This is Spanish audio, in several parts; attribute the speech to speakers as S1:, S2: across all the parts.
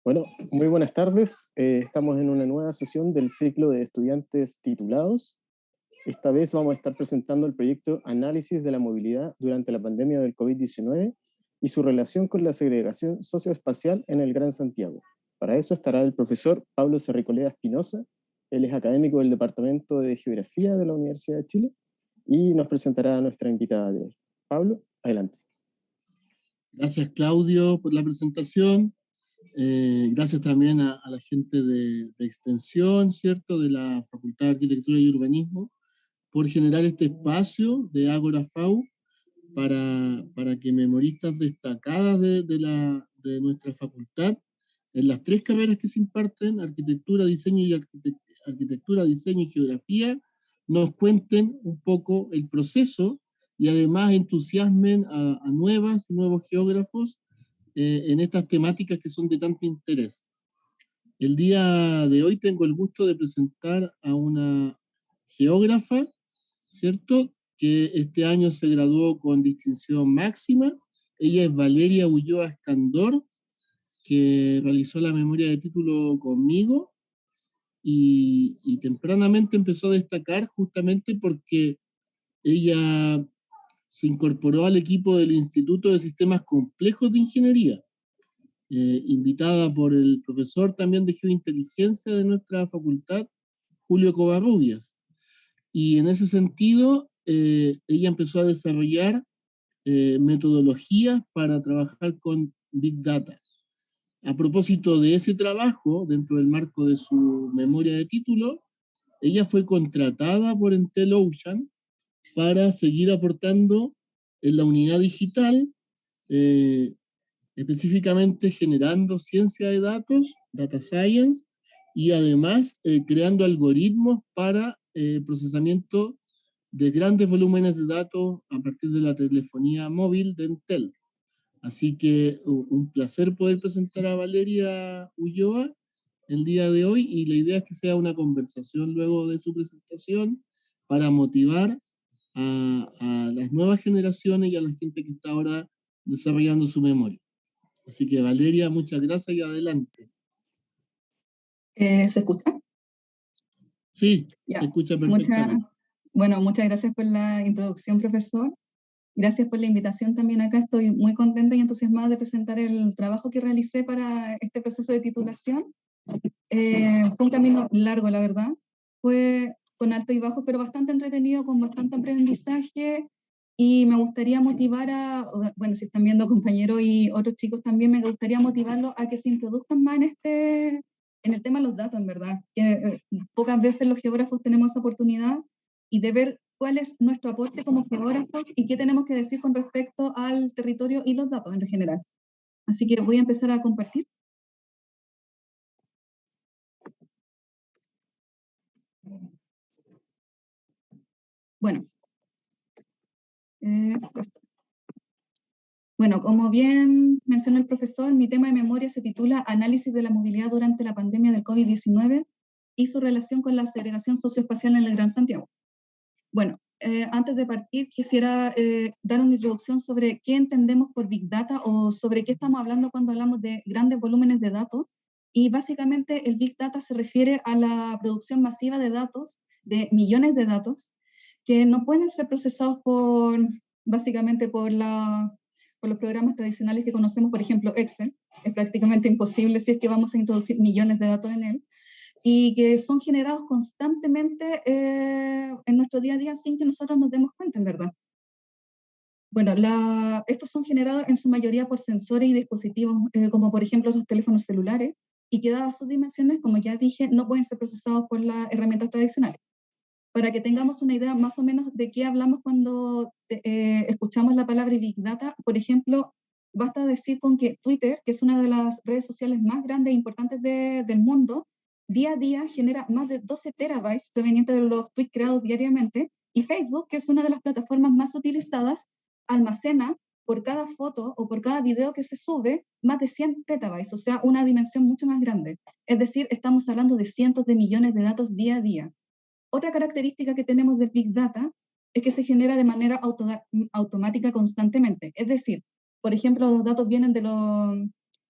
S1: Bueno, muy buenas tardes. Estamos en una nueva sesión del ciclo de estudiantes titulados. Esta vez vamos a estar presentando el proyecto Análisis de la movilidad durante la pandemia del COVID-19 y su relación con la segregación socioespacial en el Gran Santiago. Para eso estará el profesor Pablo Cerricolea Espinosa. Él es académico del Departamento de Geografía de la Universidad de Chile y nos presentará a nuestra invitada de hoy. Pablo, adelante.
S2: Gracias, Claudio, por la presentación. Gracias también a la gente de Extensión, ¿cierto?, de la Facultad de Arquitectura y Urbanismo, por generar este espacio de Ágora FAU para que memoristas destacadas de nuestra facultad, en las tres carreras que se imparten, arquitectura, diseño y geografía, nos cuenten un poco el proceso y además entusiasmen a nuevas y nuevos geógrafos en estas temáticas que son de tanto interés. El día de hoy tengo el gusto de presentar a una geógrafa, ¿cierto?, que este año se graduó con distinción máxima. Ella es Valeria Ulloa Escandor, que realizó la memoria de título conmigo y tempranamente empezó a destacar justamente porque ella se incorporó al equipo del Instituto de Sistemas Complejos de Ingeniería, invitada por el profesor también de Geointeligencia de nuestra facultad, Julio Covarrubias. Y en ese sentido, ella empezó a desarrollar metodologías para trabajar con Big Data. A propósito de ese trabajo, dentro del marco de su memoria de título, ella fue contratada por Entel Ocean para seguir aportando en la unidad digital, específicamente generando ciencia de datos, data science, y además creando algoritmos para procesamiento de grandes volúmenes de datos a partir de la telefonía móvil de Entel. Así que un placer poder presentar a Valeria Ulloa el día de hoy, y la idea es que sea una conversación luego de su presentación para motivar a las nuevas generaciones y a la gente que está ahora desarrollando su memoria. Así que Valeria, muchas gracias y adelante.
S3: ¿Se escucha?
S2: Sí,
S3: ya.
S2: Se escucha perfectamente.
S3: Muchas gracias por la introducción, profesor. Gracias por la invitación también acá. Estoy muy contenta y entusiasmada de presentar el trabajo que realicé para este proceso de titulación. Fue un camino largo, la verdad. Fue con alto y bajo, pero bastante entretenido, con bastante aprendizaje. Y me gustaría motivar bueno, si están viendo compañeros y otros chicos también, me gustaría motivarlos a que se introduzcan más en el tema de los datos, en verdad. Que pocas veces los geógrafos tenemos esa oportunidad y de ver cuál es nuestro aporte como geógrafos y qué tenemos que decir con respecto al territorio y los datos en general. Así que voy a empezar a compartir. Bueno. Bueno, como bien mencionó el profesor, mi tema de memoria se titula Análisis de la movilidad durante la pandemia del COVID-19 y su relación con la segregación socioespacial en el Gran Santiago. Bueno, antes de partir quisiera dar una introducción sobre qué entendemos por Big Data o sobre qué estamos hablando cuando hablamos de grandes volúmenes de datos. Y básicamente el Big Data se refiere a la producción masiva de datos, de millones de datos, que no pueden ser procesados básicamente por los programas tradicionales que conocemos, por ejemplo Excel. Es prácticamente imposible si es que vamos a introducir millones de datos en él, y que son generados constantemente en nuestro día a día sin que nosotros nos demos cuenta, en verdad. Bueno, estos son generados en su mayoría por sensores y dispositivos, como por ejemplo los teléfonos celulares, y que dadas sus dimensiones, como ya dije, no pueden ser procesados por las herramientas tradicionales. Para que tengamos una idea más o menos de qué hablamos cuando escuchamos la palabra Big Data, por ejemplo, basta decir con que Twitter, que es una de las redes sociales más grandes e importantes del mundo, día a día genera más de 12 terabytes provenientes de los tweets creados diariamente, y Facebook, que es una de las plataformas más utilizadas, almacena por cada foto o por cada video que se sube más de 100 petabytes, o sea, una dimensión mucho más grande. Es decir, estamos hablando de cientos de millones de datos día a día. Otra característica que tenemos del Big Data es que se genera de manera automática constantemente. Es decir, por ejemplo, los datos vienen de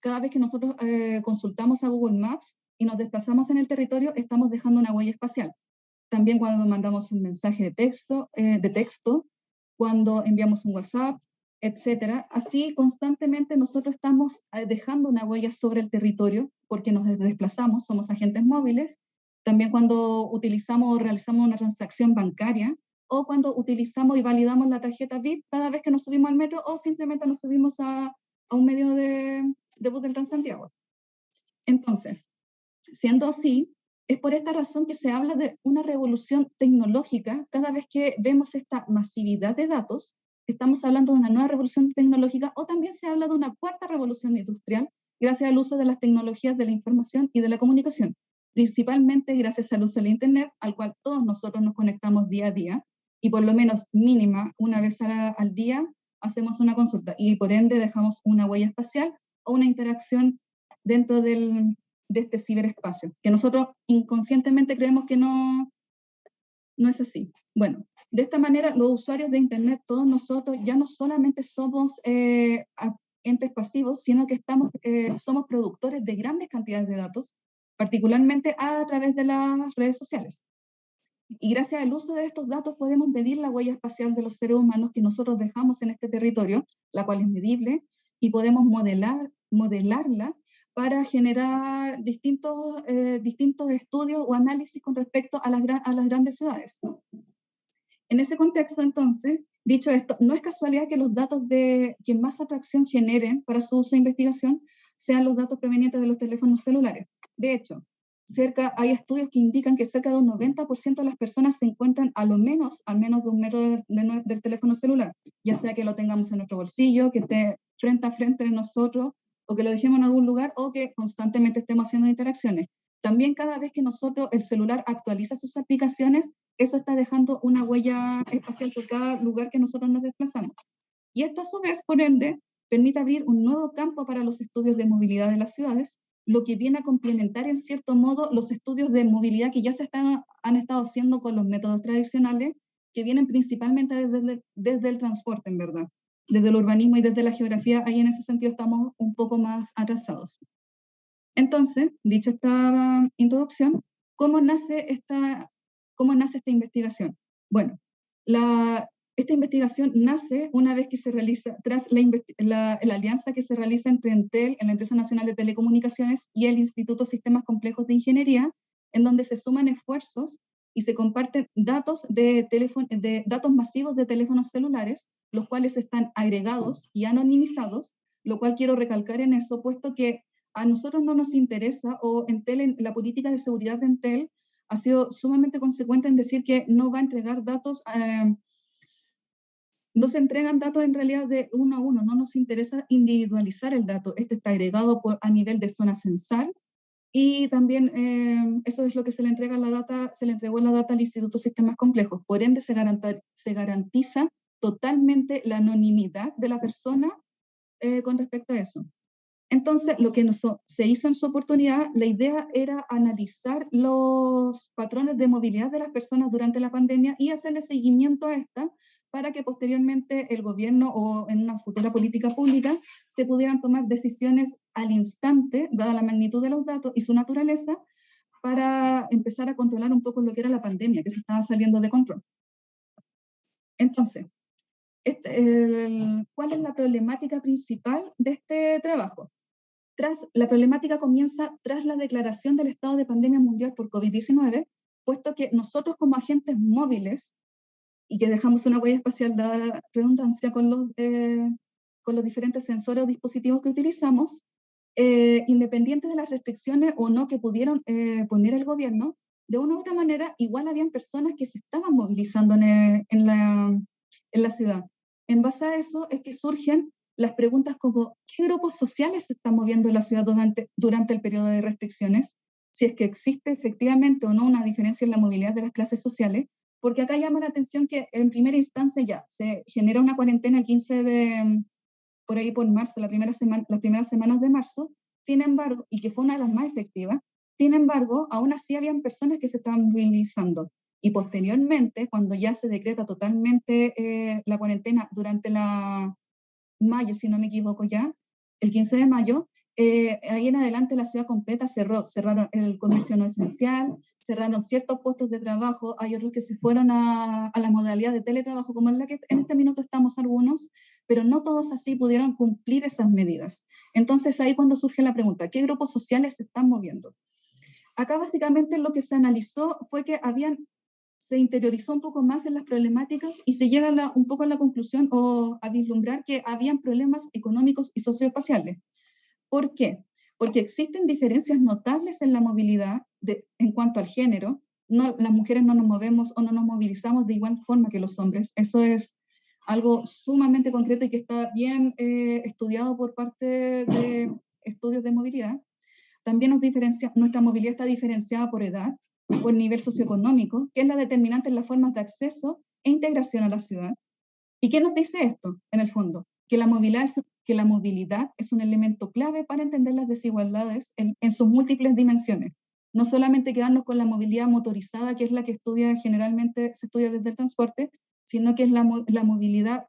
S3: cada vez que nosotros consultamos a Google Maps y nos desplazamos en el territorio, estamos dejando una huella espacial. También cuando mandamos un mensaje de texto, cuando enviamos un WhatsApp, etcétera. Así, constantemente nosotros estamos dejando una huella sobre el territorio porque nos desplazamos, somos agentes móviles. También cuando utilizamos o realizamos una transacción bancaria, o cuando utilizamos y validamos la tarjeta VIP cada vez que nos subimos al metro o simplemente nos subimos a un medio de bus del Transantiago. Entonces, siendo así, es por esta razón que se habla de una revolución tecnológica. Cada vez que vemos esta masividad de datos, estamos hablando de una nueva revolución tecnológica, o también se habla de una cuarta revolución industrial gracias al uso de las tecnologías de la información y de la comunicación, principalmente gracias al uso del Internet, al cual todos nosotros nos conectamos día a día, y por lo menos mínima, una vez al día, hacemos una consulta, y por ende dejamos una huella espacial o una interacción dentro de este ciberespacio, que nosotros inconscientemente creemos que no es así. Bueno, de esta manera los usuarios de Internet, todos nosotros, ya no solamente somos entes pasivos, sino que somos productores de grandes cantidades de datos, particularmente a través de las redes sociales. Y gracias al uso de estos datos podemos medir la huella espacial de los seres humanos que nosotros dejamos en este territorio, la cual es medible, y podemos modelarla para generar distintos estudios o análisis con respecto a las grandes ciudades. En ese contexto, entonces, dicho esto, no es casualidad que los datos que más atracción generen para su uso e investigación sean los datos provenientes de los teléfonos celulares. De hecho, hay estudios que indican que cerca de un 90% de las personas se encuentran a menos de un metro del teléfono celular, ya sea que lo tengamos en nuestro bolsillo, que esté frente a frente de nosotros, o que lo dejemos en algún lugar, o que constantemente estemos haciendo interacciones. También cada vez que el celular actualiza sus aplicaciones, eso está dejando una huella espacial por cada lugar que nosotros nos desplazamos. Y esto a su vez, por ende, permite abrir un nuevo campo para los estudios de movilidad de las ciudades, lo que viene a complementar en cierto modo los estudios de movilidad que ya han estado haciendo con los métodos tradicionales, que vienen principalmente desde el transporte, en verdad. Desde el urbanismo y desde la geografía, ahí en ese sentido estamos un poco más atrasados. Entonces, dicha esta introducción, ¿cómo nace esta investigación? Bueno, esta investigación nace una vez que se realiza, tras la alianza que se realiza entre Entel, la Empresa Nacional de Telecomunicaciones, y el Instituto Sistemas Complejos de Ingeniería, en donde se suman esfuerzos y se comparten datos datos masivos de teléfonos celulares, los cuales están agregados y anonimizados, lo cual quiero recalcar en eso, puesto que a nosotros no nos interesa, o Entel, la política de seguridad de Entel ha sido sumamente consecuente en decir que no va a entregar datos, no se entregan datos en realidad de uno a uno, no nos interesa individualizar el dato, este está agregado a nivel de zona censal, y también eso es lo que se le entregó la data al Instituto de Sistemas Complejos, por ende se garantiza totalmente la anonimidad de la persona con respecto a eso. Entonces, lo que se hizo en su oportunidad, la idea era analizar los patrones de movilidad de las personas durante la pandemia y hacerle seguimiento a esta para que posteriormente el gobierno o en una futura política pública se pudieran tomar decisiones al instante, dada la magnitud de los datos y su naturaleza, para empezar a controlar un poco lo que era la pandemia, que se estaba saliendo de control. Entonces, ¿cuál es la problemática principal de este trabajo? La problemática comienza tras la declaración del estado de pandemia mundial por COVID-19, puesto que nosotros como agentes móviles, y que dejamos una huella espacial dada la redundancia con los diferentes sensores o dispositivos que utilizamos, independiente de las restricciones o no que pudieron poner el gobierno, de una u otra manera igual habían personas que se estaban movilizando en la ciudad. En base a eso es que surgen las preguntas como ¿qué grupos sociales se están moviendo en la ciudad durante el periodo de restricciones? Si es que existe efectivamente o no una diferencia en la movilidad de las clases sociales, porque acá llama la atención que en primera instancia ya se genera una cuarentena el 15 por marzo, las primeras semanas de marzo, sin embargo, y que fue una de las más efectivas, sin embargo, aún así habían personas que se estaban movilizando. Y posteriormente, cuando ya se decreta totalmente la cuarentena durante mayo, si no me equivoco ya, el 15 de mayo, ahí en adelante la ciudad completa cerraron el comercio no esencial, cerraron ciertos puestos de trabajo, hay otros que se fueron a la modalidad de teletrabajo, como en la que en este minuto estamos algunos, pero no todos así pudieron cumplir esas medidas. Entonces ahí cuando surge la pregunta, ¿qué grupos sociales se están moviendo? Acá básicamente lo que se analizó fue que se interiorizó un poco más en las problemáticas y se llega un poco a la conclusión o a vislumbrar que habían problemas económicos y socioespaciales. ¿Por qué? Porque existen diferencias notables en la movilidad en cuanto al género. No, las mujeres no nos movemos o no nos movilizamos de igual forma que los hombres. Eso es algo sumamente concreto y que está bien estudiado por parte de estudios de movilidad. También nuestra movilidad está diferenciada por edad, por nivel socioeconómico, que es la determinante en las formas de acceso e integración a la ciudad. ¿Y qué nos dice esto, en el fondo? Que la movilidad es un elemento clave para entender las desigualdades en sus múltiples dimensiones. No solamente quedarnos con la movilidad motorizada, que es la que generalmente se estudia desde el transporte, sino que es la movilidad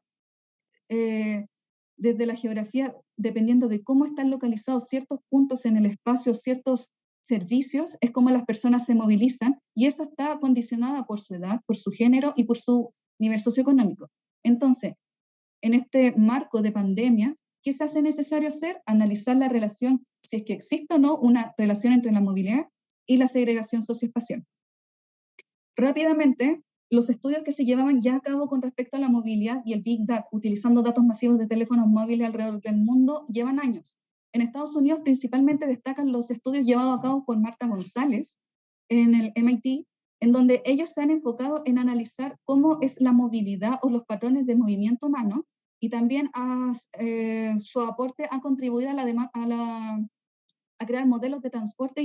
S3: desde la geografía, dependiendo de cómo están localizados ciertos puntos en el espacio, ciertos servicios, es como las personas se movilizan, y eso está condicionado por su edad, por su género y por su nivel socioeconómico. Entonces, en este marco de pandemia, ¿qué se hace necesario hacer? Analizar la relación, si es que existe o no una relación entre la movilidad y la segregación socioespacial. Rápidamente, los estudios que se llevaban ya a cabo con respecto a la movilidad y el Big Data, utilizando datos masivos de teléfonos móviles alrededor del mundo, llevan años. En Estados Unidos principalmente destacan los estudios llevados a cabo por Marta González en el MIT, en donde ellos se han enfocado en analizar cómo es la movilidad o los patrones de movimiento humano, y también su aporte ha contribuido a crear modelos de transporte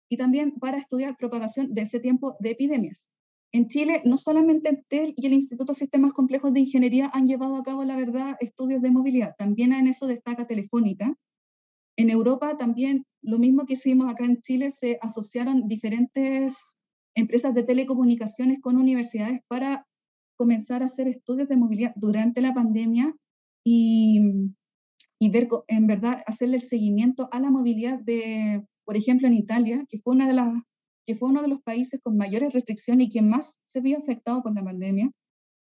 S3: y también para estudiar propagación de ese tiempo de epidemias. En Chile, no solamente el TEL y el Instituto de Sistemas Complejos de Ingeniería han llevado a cabo, la verdad, estudios de movilidad. También en eso destaca Telefónica. En Europa también, lo mismo que hicimos acá en Chile, se asociaron diferentes empresas de telecomunicaciones con universidades para comenzar a hacer estudios de movilidad durante la pandemia y ver, en verdad, hacerle el seguimiento a la movilidad por ejemplo, en Italia, que fue uno de los países con mayores restricciones y que más se vio afectado por la pandemia.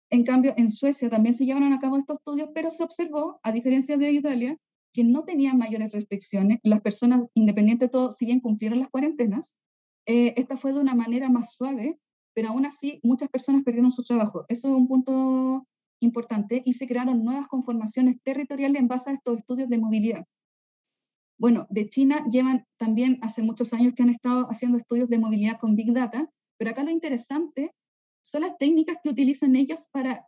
S3: En cambio, en Suecia también se llevaron a cabo estos estudios, pero se observó, a diferencia de Italia, que no tenían mayores restricciones. Las personas, independiente de todo, si bien cumplieron las cuarentenas, esta fue de una manera más suave, pero aún así muchas personas perdieron su trabajo. Eso es un punto importante, y se crearon nuevas conformaciones territoriales en base a estos estudios de movilidad. Bueno, de China llevan también hace muchos años que han estado haciendo estudios de movilidad con Big Data, pero acá lo interesante son las técnicas que utilizan ellos para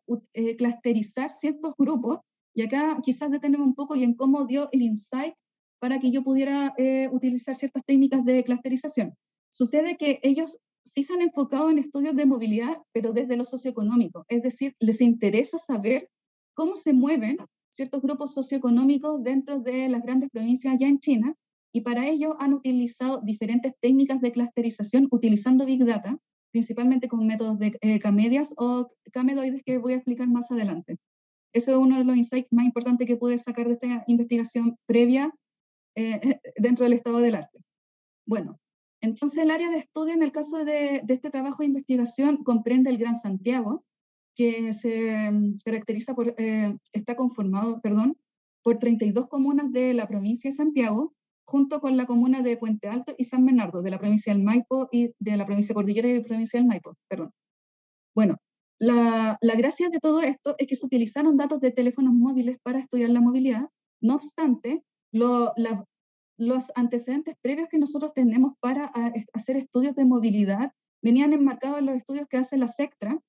S3: clusterizar ciertos grupos, y acá quizás detenemos un poco y en cómo dio el insight para que yo pudiera utilizar ciertas técnicas de clusterización. Sucede que ellos sí se han enfocado en estudios de movilidad, pero desde lo socioeconómico, es decir, les interesa saber cómo se mueven ciertos grupos socioeconómicos dentro de las grandes provincias allá en China, y para ello han utilizado diferentes técnicas de clusterización utilizando Big Data, principalmente con métodos de camedias o camedoides que voy a explicar más adelante. Eso es uno de los insights más importantes que pude sacar de esta investigación previa dentro del estado del arte. Bueno, entonces el área de estudio en el caso de este trabajo de investigación comprende el Gran Santiago, que se caracteriza está conformado, por 32 comunas de la provincia de Santiago, junto con la comuna de Puente Alto y San Bernardo, de la provincia del Maipo y de la provincia de Cordillera y de la provincia del Maipo, Bueno, la gracia de todo esto es que se utilizaron datos de teléfonos móviles para estudiar la movilidad. No obstante, los antecedentes previos que nosotros tenemos para hacer estudios de movilidad venían enmarcados en los estudios que hace la SECTRA,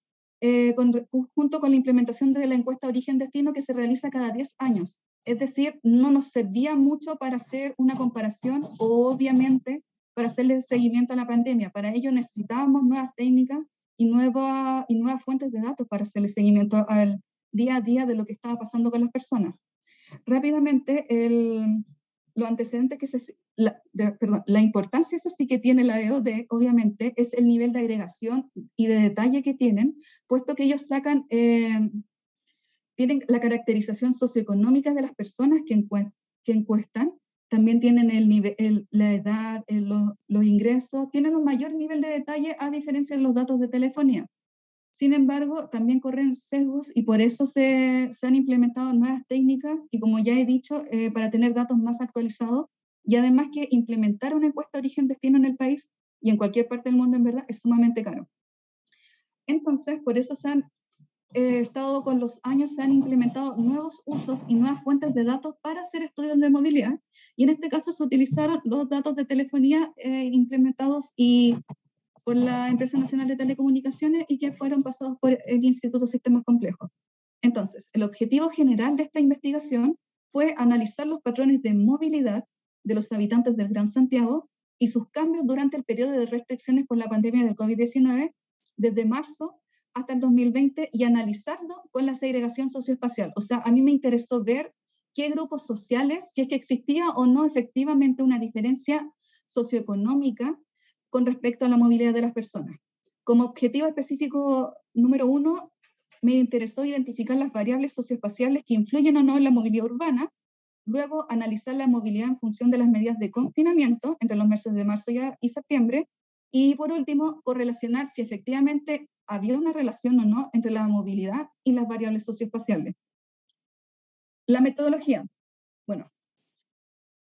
S3: junto con la implementación de la encuesta origen-destino que se realiza cada 10 años. Es decir, no nos servía mucho para hacer una comparación o obviamente para hacerle seguimiento a la pandemia. Para ello necesitábamos nuevas técnicas y nuevas fuentes de datos para hacerle seguimiento al día a día de lo que estaba pasando con las personas. Rápidamente, los antecedentes la importancia, eso sí que tiene la EOD, obviamente, es el nivel de agregación y de detalle que tienen, puesto que ellos tienen la caracterización socioeconómica de las personas que encuestan, también tienen la edad, los ingresos, tienen un mayor nivel de detalle a diferencia de los datos de telefonía. Sin embargo, también corren sesgos y por eso se han implementado nuevas técnicas y, como ya he dicho, para tener datos más actualizados, y además que implementar una encuesta origen-destino en el país y en cualquier parte del mundo en verdad es sumamente caro. Entonces, por eso se han estado con los años, se han implementado nuevos usos y nuevas fuentes de datos para hacer estudios de movilidad, y en este caso se utilizaron los datos de telefonía implementados por la Empresa Nacional de Telecomunicaciones y que fueron pasados por el Instituto de Sistemas Complejos. Entonces, el objetivo general de esta investigación fue analizar los patrones de movilidad de los habitantes del Gran Santiago y sus cambios durante el periodo de restricciones por la pandemia del COVID-19, desde marzo hasta el 2020, y analizarlo con la segregación socioespacial. O sea, a mí me interesó ver qué grupos sociales, si es que existía o no efectivamente una diferencia socioeconómica con respecto a la movilidad de las personas. Como objetivo específico número 1, me interesó identificar las variables socioespaciales que influyen o no en la movilidad urbana, luego analizar la movilidad en función de las medidas de confinamiento entre los meses de marzo y septiembre, y por último, correlacionar si efectivamente había una relación o no entre la movilidad y las variables socioespaciales. La metodología. Bueno,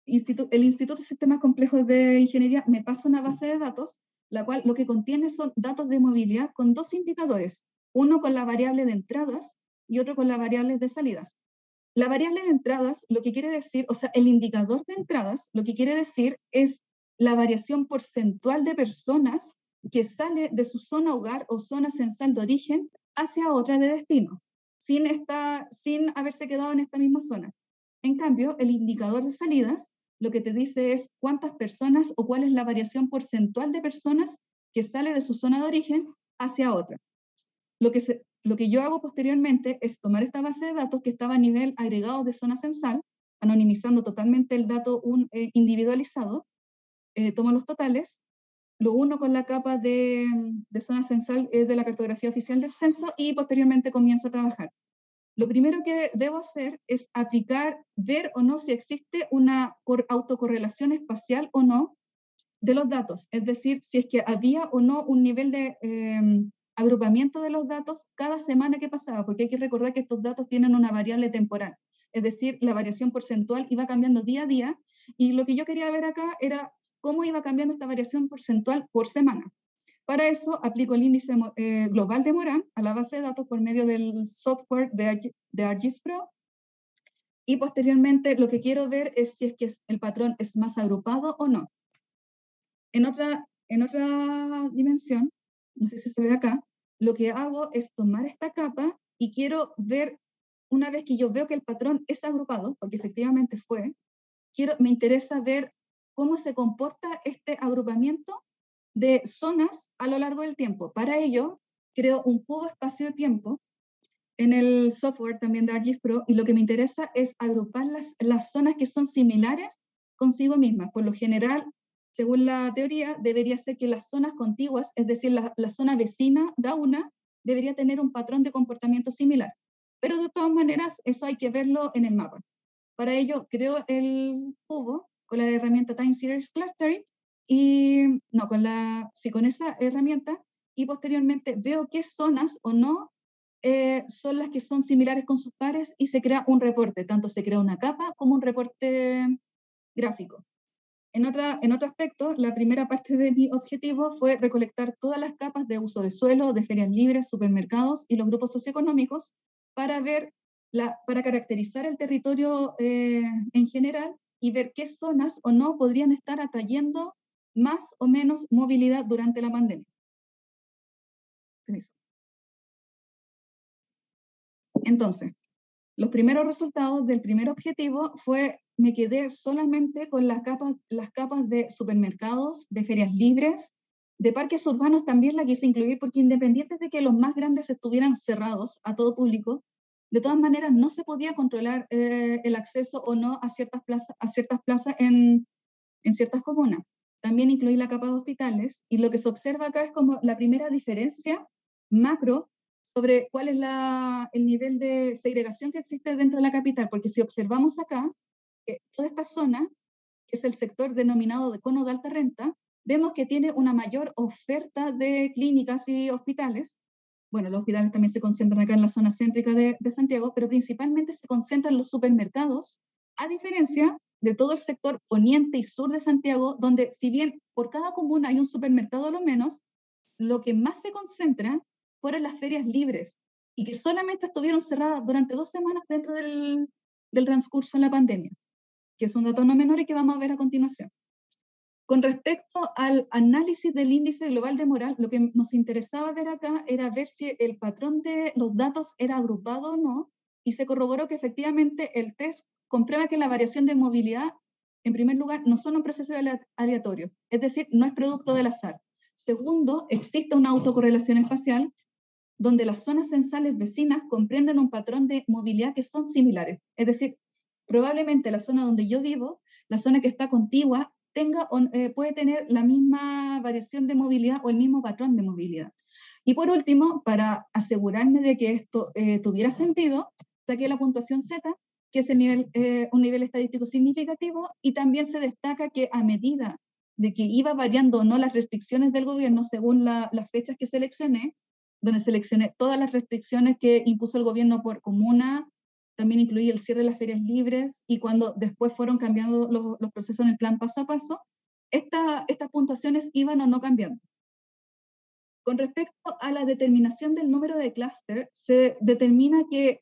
S3: el Instituto de Sistemas Complejos de Ingeniería me pasa una base de datos, la cual lo que contiene son datos de movilidad con dos indicadores, uno con la variable de entradas y otro con la variable de salidas. La variable de entradas, lo que quiere decir, o sea, el indicador de entradas, lo que quiere decir es la variación porcentual de personas que sale de su zona hogar o zona censal de origen hacia otra de destino, sin haberse quedado en esta misma zona. En cambio, el indicador de salidas lo que te dice es cuántas personas o cuál es la variación porcentual de personas que sale de su zona de origen hacia otra. Lo que yo hago posteriormente es tomar esta base de datos que estaba a nivel agregado de zona censal, anonimizando totalmente el dato individualizado, tomo los totales, lo uno con la capa de zona censal de la cartografía oficial del censo y posteriormente comienzo a trabajar. Lo primero que debo hacer es ver o no si existe una autocorrelación espacial o no de los datos, es decir, si es que había o no un nivel de agrupamiento de los datos cada semana que pasaba, porque hay que recordar que estos datos tienen una variable temporal, es decir, la variación porcentual iba cambiando día a día, y lo que yo quería ver acá era cómo iba cambiando esta variación porcentual por semana. Para eso aplico el índice global de Moran a la base de datos por medio del software de ArcGIS Pro, y posteriormente lo que quiero ver es si es que el patrón es más agrupado o no. En otra dimensión, no sé si se ve acá, lo que hago es tomar esta capa y quiero ver, una vez que yo veo que el patrón es agrupado, porque efectivamente fue, me interesa ver cómo se comporta este agrupamiento de zonas a lo largo del tiempo. Para ello, creo un cubo espacio-tiempo en el software también de ArcGIS Pro, y lo que me interesa es agrupar las zonas que son similares consigo mismas. Por lo general, según la teoría, debería ser que las zonas contiguas, es decir, la zona vecina de una, debería tener un patrón de comportamiento similar. Pero de todas maneras, eso hay que verlo en el mapa. Para ello, creo el cubo con la herramienta Time Series Clustering, con esa herramienta, y posteriormente veo qué zonas o no son las que son similares con sus pares, y se crea un reporte, tanto se crea una capa como un reporte gráfico. En otro aspecto, la primera parte de mi objetivo fue recolectar todas las capas de uso de suelo, de ferias libres, supermercados y los grupos socioeconómicos para caracterizar el territorio en general y ver qué zonas o no podrían estar atrayendo más o menos movilidad durante la pandemia. Entonces, los primeros resultados del primer objetivo me quedé solamente con las capas de supermercados, de ferias libres, de parques urbanos también la quise incluir, porque independientes de que los más grandes estuvieran cerrados a todo público, de todas maneras no se podía controlar el acceso o no a ciertas plazas en ciertas comunas. También incluí la capa de hospitales, y lo que se observa acá es como la primera diferencia macro sobre cuál es el nivel de segregación que existe dentro de la capital, porque si observamos acá, toda esta zona que es el sector denominado de cono de alta renta, vemos que tiene una mayor oferta de clínicas y hospitales. Bueno, los hospitales también se concentran acá en la zona céntrica de Santiago, pero principalmente se concentran los supermercados, a diferencia de todo el sector poniente y sur de Santiago, donde si bien por cada comuna hay un supermercado a lo menos, lo que más se concentra fueron las ferias libres, y que solamente estuvieron cerradas durante 2 semanas dentro del transcurso de la pandemia, que es un dato no menor y que vamos a ver a continuación. Con respecto al análisis del índice global de moral, lo que nos interesaba ver acá era ver si el patrón de los datos era agrupado o no, y se corroboró que efectivamente el test comprueba que la variación de movilidad, en primer lugar, no son un proceso aleatorio, es decir, no es producto del azar. Segundo, existe una autocorrelación espacial donde las zonas censales vecinas comprenden un patrón de movilidad que son similares. Es decir, probablemente la zona donde yo vivo, la zona que está contigua, puede tener la misma variación de movilidad o el mismo patrón de movilidad. Y por último, para asegurarme de que esto tuviera sentido, saqué la puntuación Z, que es un nivel estadístico significativo, y también se destaca que a medida de que iba variando o no las restricciones del gobierno según las fechas que seleccioné, donde seleccioné todas las restricciones que impuso el gobierno por comuna, también incluí el cierre de las ferias libres, y cuando después fueron cambiando los procesos en el plan paso a paso, estas puntuaciones iban o no cambiando. Con respecto a la determinación del número de clúster, se determina que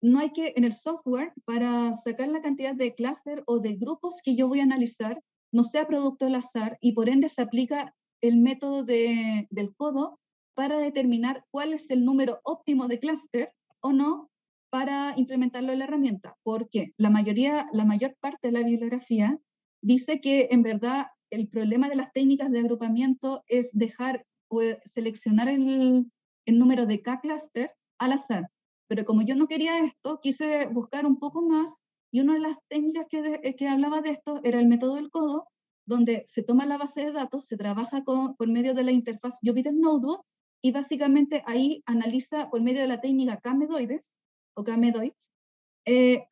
S3: no hay que, en el software, para sacar la cantidad de clúster o de grupos que yo voy a analizar, no sea producto del azar, y por ende se aplica el método del codo para determinar cuál es el número óptimo de clúster o no para implementarlo en la herramienta. Porque la mayor parte de la bibliografía dice que en verdad el problema de las técnicas de agrupamiento es dejar o seleccionar el número de K-cluster al azar. Pero como yo no quería esto, quise buscar un poco más, y una de las técnicas que hablaba de esto era el método del codo, donde se toma la base de datos, se trabaja por medio de la interfaz Jupyter Notebook, y básicamente ahí analiza por medio de la técnica K-medoides, o K-medoids,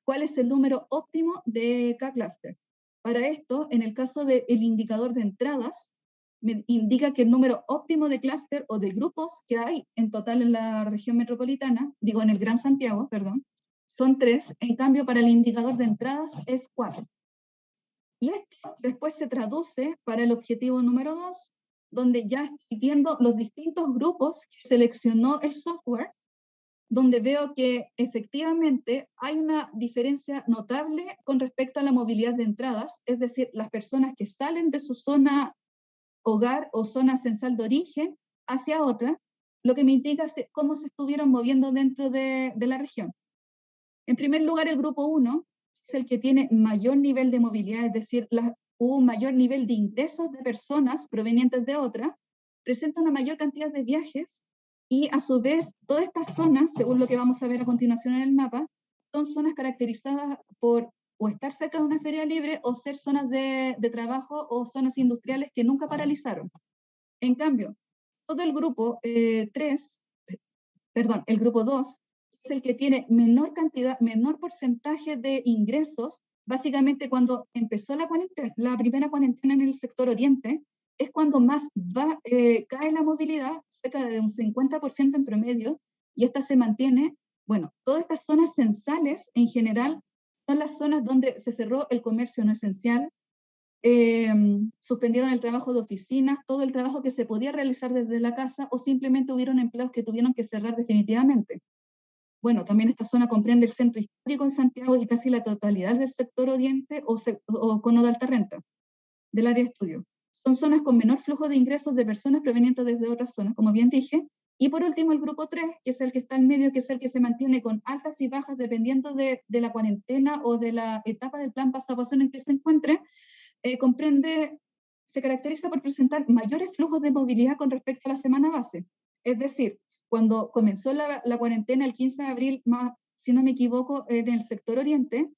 S3: cuál es el número óptimo de K-cluster. Para esto, en el caso del indicador de entradas, me indica que el número óptimo de clúster o de grupos que hay en total en la región metropolitana, digo en el Gran Santiago, perdón, son 3, en cambio para el indicador de entradas es 4. Y esto después se traduce para el objetivo número 2, donde ya estoy viendo los distintos grupos que seleccionó el software, donde veo que efectivamente hay una diferencia notable con respecto a la movilidad de entradas, es decir, las personas que salen de su zona hogar o zona censal de origen hacia otra, lo que me indica cómo se estuvieron moviendo dentro de la región. En primer lugar, el grupo 1 es el que tiene mayor nivel de movilidad, es decir, hubo un mayor nivel de ingresos de personas provenientes de otra, presenta una mayor cantidad de viajes, y a su vez todas estas zonas, según lo que vamos a ver a continuación en el mapa, son zonas caracterizadas por o estar cerca de una feria libre o ser zonas de trabajo o zonas industriales que nunca paralizaron. En cambio, todo el grupo el grupo 2 es el que tiene menor porcentaje de ingresos. Básicamente cuando empezó la primera cuarentena en el sector oriente, es cuando más cae la movilidad, cerca de un 50% en promedio, y esta se mantiene. Bueno, todas estas zonas censales en general son las zonas donde se cerró el comercio no esencial, suspendieron el trabajo de oficinas, todo el trabajo que se podía realizar desde la casa, o simplemente hubieron empleos que tuvieron que cerrar definitivamente. Bueno, también esta zona comprende el centro histórico de Santiago y casi la totalidad del sector oriente o cono de alta renta del área de estudio. Son zonas con menor flujo de ingresos de personas provenientes desde otras zonas, como bien dije. Y por último, el grupo 3, que es el que está en medio, que es el que se mantiene con altas y bajas dependiendo de la cuarentena o de la etapa del plan paso a paso en el que se encuentre, se caracteriza por presentar mayores flujos de movilidad con respecto a la semana base. Es decir, cuando comenzó la cuarentena el 15 de abril, si no me equivoco, en el sector oriente,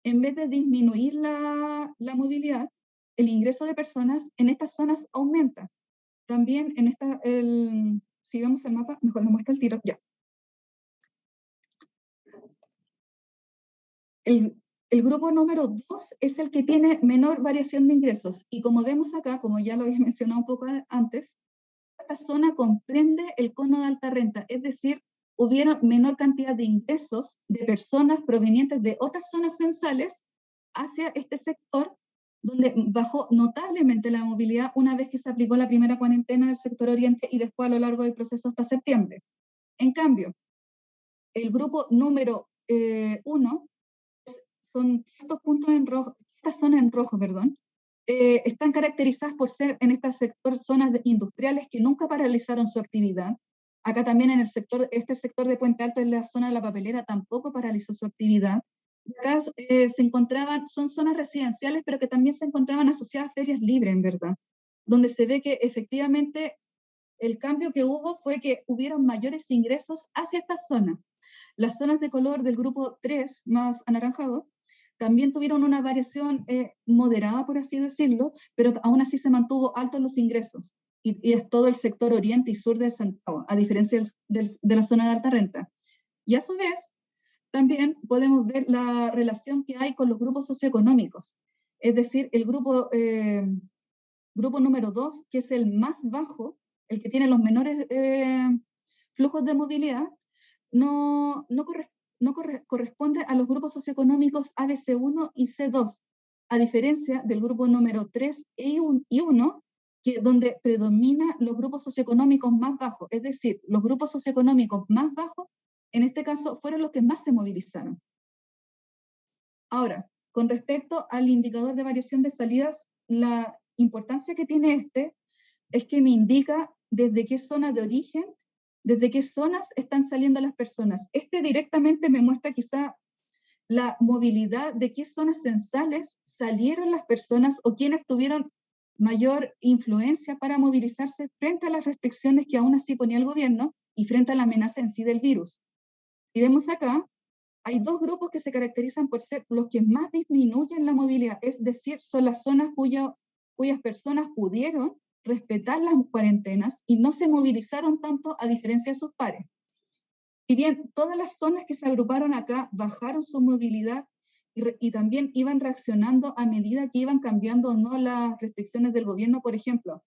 S3: en vez de disminuir la movilidad, el ingreso de personas en estas zonas aumenta. También si vemos el mapa, mejor lo muestra el tiro, ya. El grupo número 2 es el que tiene menor variación de ingresos. Y como vemos acá, como ya lo había mencionado un poco antes, esta zona comprende el cono de alta renta, es decir, hubieron menor cantidad de ingresos de personas provenientes de otras zonas censales hacia este sector, donde bajó notablemente la movilidad una vez que se aplicó la primera cuarentena del sector oriente y después a lo largo del proceso hasta septiembre. En cambio, el grupo número 1, son estos puntos en rojo, estas zonas en rojo, perdón, están caracterizadas por ser en este sector zonas industriales que nunca paralizaron su actividad. Acá también en el sector, este sector de Puente Alto, en la zona de la papelera, tampoco paralizó su actividad. Acá se encontraban, son zonas residenciales, pero que también se encontraban asociadas a ferias libres, en verdad, donde se ve que efectivamente el cambio que hubo fue que hubieron mayores ingresos hacia esta zona. Las zonas de color del grupo 3, más anaranjado, también tuvieron una variación moderada, por así decirlo, pero aún así se mantuvo altos los ingresos. Y es todo el sector oriente y sur de Santiago, a diferencia de la zona de alta renta. Y a su vez, también podemos ver la relación que hay con los grupos socioeconómicos. Es decir, el grupo número 2, que es el más bajo, el que tiene los menores flujos de movilidad, no corresponde a los grupos socioeconómicos ABC1 y C2, a diferencia del grupo número 3 y 1, donde predominan los grupos socioeconómicos más bajos, es decir, los grupos socioeconómicos más bajos, en este caso, fueron los que más se movilizaron. Ahora, con respecto al indicador de variación de salidas, la importancia que tiene este es que me indica desde qué zona de origen, desde qué zonas están saliendo las personas. Este directamente me muestra quizá la movilidad de qué zonas censales salieron las personas o quienes tuvieron mayor influencia para movilizarse frente a las restricciones que aún así ponía el gobierno y frente a la amenaza en sí del virus. Y vemos acá, hay dos grupos que se caracterizan por ser los que más disminuyen la movilidad, es decir, son las zonas cuyas personas pudieron respetar las cuarentenas y no se movilizaron tanto a diferencia de sus pares. Si bien todas las zonas que se agruparon acá bajaron su movilidad y también iban reaccionando a medida que iban cambiando o no las restricciones del gobierno, por ejemplo,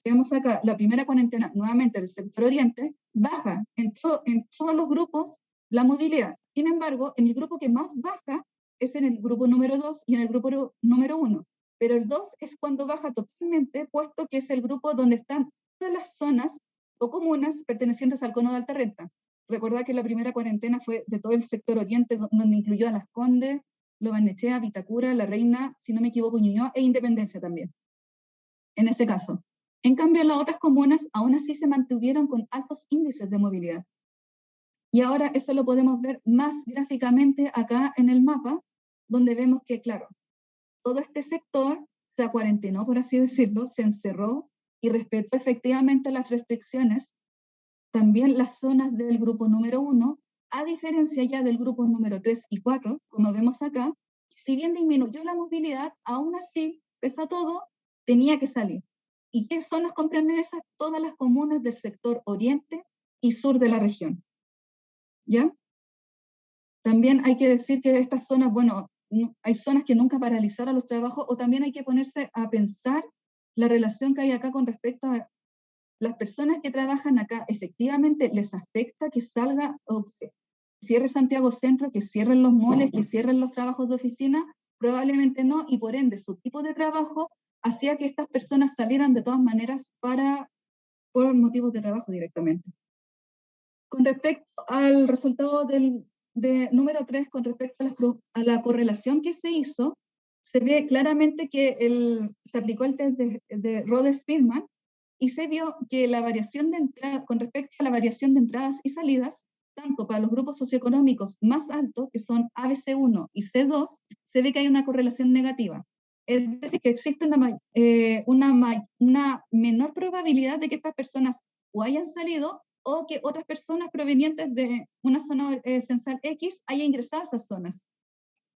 S3: vemos acá la primera cuarentena nuevamente del sector oriente, baja en todos los grupos la movilidad. Sin embargo, en el grupo que más baja es en el grupo número 2 y en el grupo número 1. Pero el 2 es cuando baja totalmente, puesto que es el grupo donde están todas las zonas o comunas pertenecientes al cono de alta renta. Recordad que la primera cuarentena fue de todo el sector oriente, donde incluyó a Las Condes, Lo Barnechea, Vitacura, La Reina, si no me equivoco, Ñuñoa e Independencia también, en ese caso. En cambio, las otras comunas aún así se mantuvieron con altos índices de movilidad. Y ahora eso lo podemos ver más gráficamente acá en el mapa, donde vemos que, claro, todo este sector se acuarentenó, por así decirlo, se encerró y respetó efectivamente las restricciones. También las zonas del grupo número 1, a diferencia ya del grupo número 3 y 4, como vemos acá, si bien disminuyó la movilidad, aún así, pese a todo, tenía que salir. ¿Y qué zonas comprenden esas? Todas las comunas del sector oriente y sur de la región. ¿Ya? También hay que decir que estas zonas, bueno, hay zonas que nunca paralizaron los trabajos, o también hay que ponerse a pensar la relación que hay acá con respecto a las personas que trabajan acá. ¿Efectivamente les afecta que salga o que cierre Santiago Centro, que cierren los moles, que cierren los trabajos de oficina? Probablemente no, y por ende su tipo de trabajo hacía que estas personas salieran de todas maneras por motivos de trabajo directamente. Con respecto al resultado de número 3, con respecto a la correlación que se hizo, se ve claramente que se aplicó el test de Rhodes-Spearman y se vio que la variación de entrada, con respecto a la variación de entradas y salidas, tanto para los grupos socioeconómicos más altos, que son ABC1 y C2, se ve que hay una correlación negativa. Es decir, que existe una menor probabilidad de que estas personas o hayan salido o que otras personas provenientes de una zona censal X hayan ingresado a esas zonas.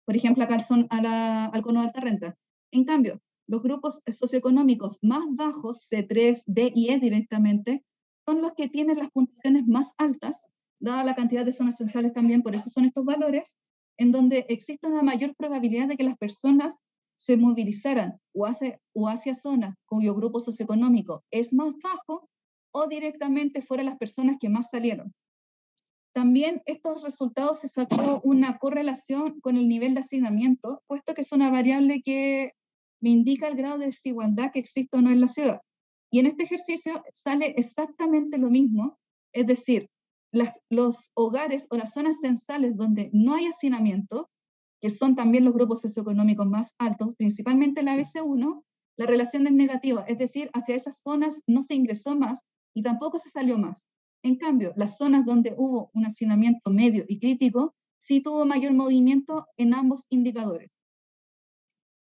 S3: Por ejemplo, acá al cono de alta renta. En cambio, los grupos socioeconómicos más bajos, C3, D y E directamente, son los que tienen las puntuaciones más altas, dada la cantidad de zonas censales también, por eso son estos valores, en donde existe una mayor probabilidad de que las personas se movilizaran o hacia zonas cuyo grupo socioeconómico es más bajo, o directamente fueran las personas que más salieron. También estos resultados se sacó una correlación con el nivel de hacinamiento, puesto que es una variable que me indica el grado de desigualdad que existe o no en la ciudad. Y en este ejercicio sale exactamente lo mismo, es decir, los hogares o las zonas censales donde no hay hacinamiento, que son también los grupos socioeconómicos más altos, principalmente la ABC1, la relación es negativa, es decir, hacia esas zonas no se ingresó más y tampoco se salió más. En cambio, las zonas donde hubo un hacinamiento medio y crítico, sí tuvo mayor movimiento en ambos indicadores.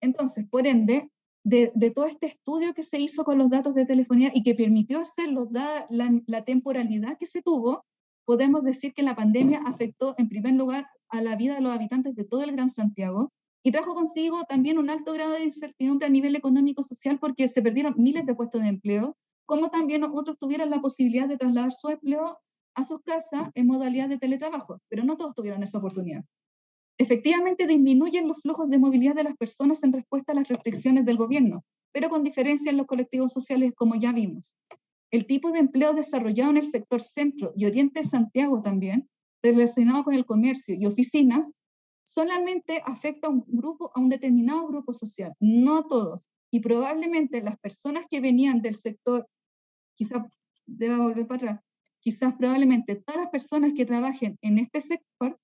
S3: Entonces, por ende, de todo este estudio que se hizo con los datos de telefonía y que permitió hacerlo, dada la temporalidad que se tuvo, podemos decir que la pandemia afectó en primer lugar a la vida de los habitantes de todo el Gran Santiago y trajo consigo también un alto grado de incertidumbre a nivel económico-social porque se perdieron miles de puestos de empleo, como también otros tuvieron la posibilidad de trasladar su empleo a sus casas en modalidad de teletrabajo, pero no todos tuvieron esa oportunidad. Efectivamente disminuyen los flujos de movilidad de las personas en respuesta a las restricciones del gobierno, pero con diferencia en los colectivos sociales, como ya vimos. El tipo de empleo desarrollado en el sector centro y oriente de Santiago también, relacionado con el comercio y oficinas, solamente afecta a un determinado grupo social, no a todos. Y probablemente las personas que venían del sector, quizás deba volver para atrás, quizás probablemente todas las personas que trabajen en este sector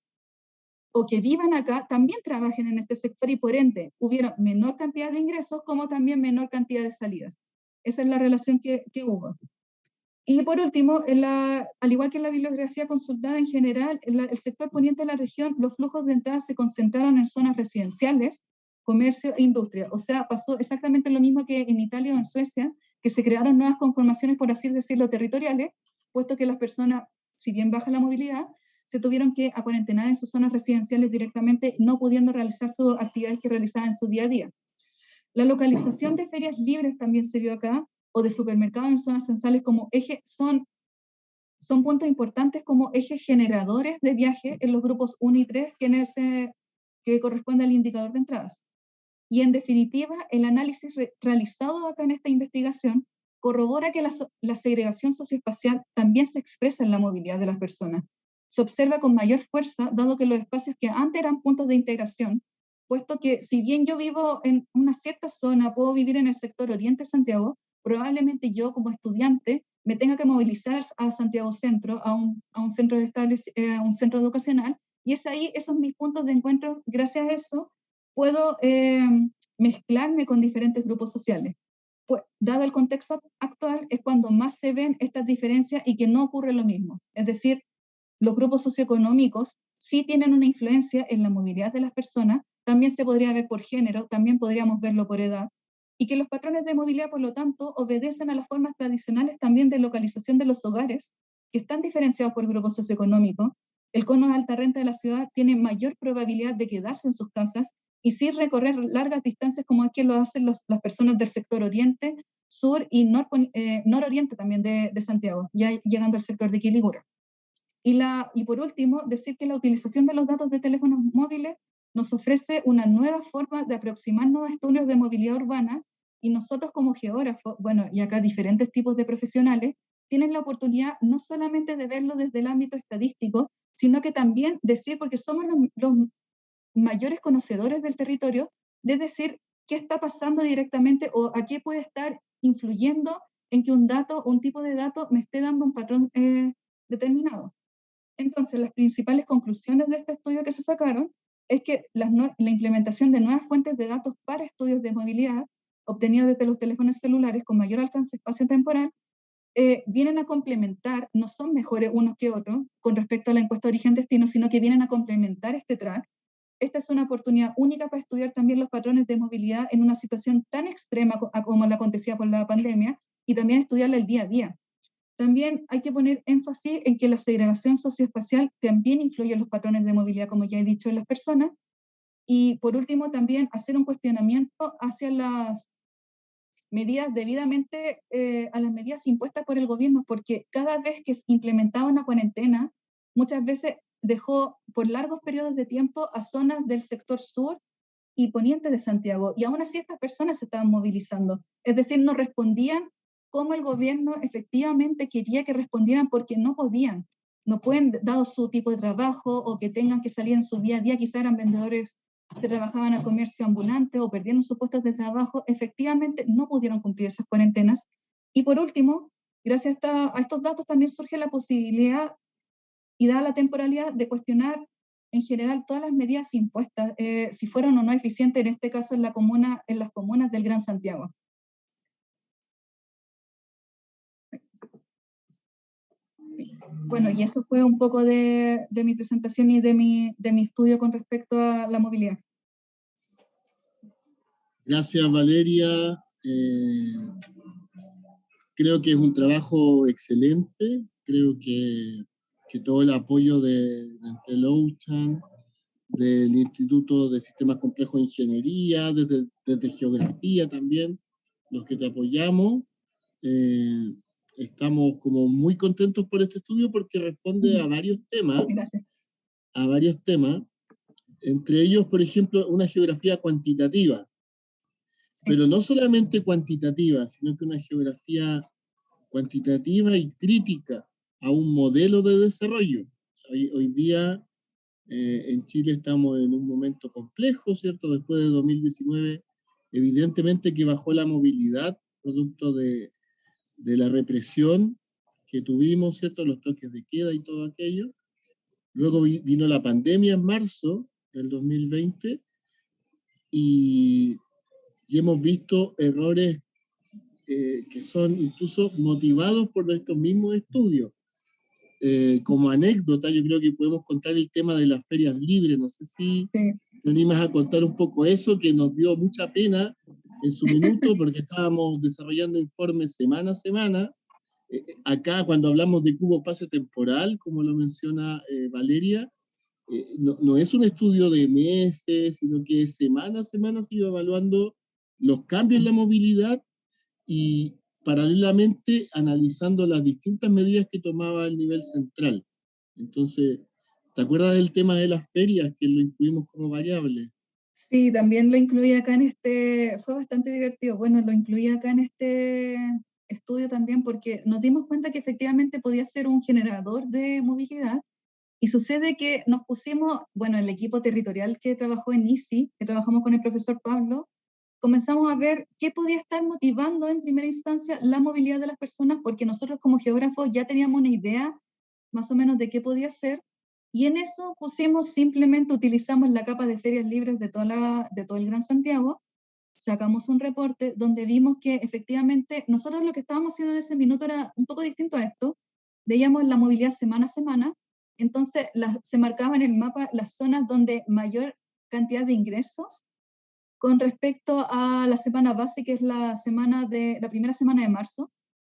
S3: o que vivan acá también trabajen en este sector y por ende hubiera menor cantidad de ingresos como también menor cantidad de salidas. Esa es la relación que hubo. Y por último, al igual que en la bibliografía consultada en general, el sector poniente de la región, los flujos de entrada se concentraron en zonas residenciales, comercio e industria. O sea, pasó exactamente lo mismo que en Italia o en Suecia, que se crearon nuevas conformaciones, por así decirlo, territoriales, puesto que las personas, si bien baja la movilidad, se tuvieron que acuarentenar en sus zonas residenciales directamente, no pudiendo realizar sus actividades que realizaban en su día a día. La localización de ferias libres también se vio acá, o de supermercados en zonas censales como eje, son puntos importantes como ejes generadores de viaje en los grupos 1 y 3 que corresponde al indicador de entradas. Y en definitiva, el análisis realizado acá en esta investigación corrobora que la segregación socioespacial también se expresa en la movilidad de las personas. Se observa con mayor fuerza, dado que los espacios que antes eran puntos de integración, puesto que si bien yo vivo en una cierta zona, puedo vivir en el sector Oriente Santiago, probablemente yo como estudiante me tenga que movilizar a Santiago Centro, a un centro un centro educacional, y es ahí, esos mis puntos de encuentro, gracias a eso, puedo mezclarme con diferentes grupos sociales. Pues, dado el contexto actual, es cuando más se ven estas diferencias y que no ocurre lo mismo. Es decir, los grupos socioeconómicos sí tienen una influencia en la movilidad de las personas, también se podría ver por género, también podríamos verlo por edad, y que los patrones de movilidad, por lo tanto, obedecen a las formas tradicionales también de localización de los hogares, que están diferenciados por grupos socioeconómicos. El cono de alta renta de la ciudad tiene mayor probabilidad de quedarse en sus casas y sí recorrer largas distancias como es que lo hacen las personas del sector oriente, sur y nororiente también de Santiago, ya llegando al sector de Quilicura. Y por último, decir que la utilización de los datos de teléfonos móviles nos ofrece una nueva forma de aproximarnos a estudios de movilidad urbana y nosotros como geógrafos, bueno, y acá diferentes tipos de profesionales, tienen la oportunidad no solamente de verlo desde el ámbito estadístico, sino que también decir, porque somos los mayores conocedores del territorio, de decir qué está pasando directamente o a qué puede estar influyendo en que un dato o un tipo de dato me esté dando un patrón determinado. Entonces, las principales conclusiones de este estudio que se sacaron es que la implementación de nuevas fuentes de datos para estudios de movilidad obtenidos desde los teléfonos celulares con mayor alcance espacio-temporal vienen a complementar, no son mejores unos que otros con respecto a la encuesta origen-destino, sino que vienen a complementar este track. Esta es una oportunidad única para estudiar también los patrones de movilidad en una situación tan extrema como la acontecía por la pandemia y también estudiarla el día a día. También hay que poner énfasis en que la segregación socioespacial también influye en los patrones de movilidad, como ya he dicho, en las personas. Y por último, también hacer un cuestionamiento hacia las medidas debidamente, a las medidas impuestas por el gobierno, porque cada vez que se implementaba una cuarentena, muchas veces dejó por largos periodos de tiempo a zonas del sector sur y poniente de Santiago, y aún así estas personas se estaban movilizando, es decir, no respondían como el gobierno efectivamente quería que respondieran porque no podían, no pueden, dado su tipo de trabajo o que tengan que salir en su día a día, quizás eran vendedores, se trabajaban al comercio ambulante o perdieron sus puestos de trabajo, efectivamente no pudieron cumplir esas cuarentenas. Y por último, gracias a estos datos también surge la posibilidad y dada la temporalidad de cuestionar en general todas las medidas impuestas, si fueron o no eficientes, en este caso en las comunas del Gran Santiago. Bueno, y eso fue un poco de mi presentación y de mi estudio con respecto a la movilidad.
S2: Gracias, Valeria. Creo que es un trabajo excelente. Creo que todo el apoyo de Lauchan, del Instituto de Sistemas Complejos de Ingeniería, desde Geografía también, los que te apoyamos, estamos como muy contentos por este estudio porque responde a varios temas.
S3: Gracias.
S2: A varios temas, entre ellos, por ejemplo, una geografía cuantitativa, pero no solamente cuantitativa, sino que una geografía cuantitativa y crítica a un modelo de desarrollo. Hoy día en Chile estamos en un momento complejo, ¿cierto? Después de 2019, evidentemente que bajó la movilidad, producto de la represión que tuvimos, ¿cierto? Los toques de queda y todo aquello. Luego vino la pandemia en marzo del 2020 y hemos visto errores que son incluso motivados por estos mismos estudios. Como anécdota, yo creo que podemos contar el tema de las ferias libres. No sé si te animas a contar un poco eso, que nos dio mucha pena en su minuto, porque estábamos desarrollando informes semana a semana. Acá, cuando hablamos de cubo espacio-temporal, como lo menciona Valeria, no es un estudio de meses, sino que semana a semana se iba evaluando los cambios en la movilidad y paralelamente analizando las distintas medidas que tomaba el nivel central. Entonces, ¿te acuerdas del tema de las ferias, que lo incluimos como variable?
S3: Sí, también lo incluí acá fue bastante divertido. Bueno, lo incluí acá en este estudio también porque nos dimos cuenta que efectivamente podía ser un generador de movilidad. Y sucede que nos pusimos, bueno, el equipo territorial que trabajó en ICI, que trabajamos con el profesor Pablo, comenzamos a ver qué podía estar motivando en primera instancia la movilidad de las personas, porque nosotros como geógrafos ya teníamos una idea más o menos de qué podía ser, y en eso utilizamos la capa de ferias libres de todo el Gran Santiago, sacamos un reporte donde vimos que efectivamente nosotros lo que estábamos haciendo en ese minuto era un poco distinto a esto, veíamos la movilidad semana a semana, entonces se marcaban en el mapa las zonas donde mayor cantidad de ingresos con respecto a la semana base, que es la primera semana de marzo,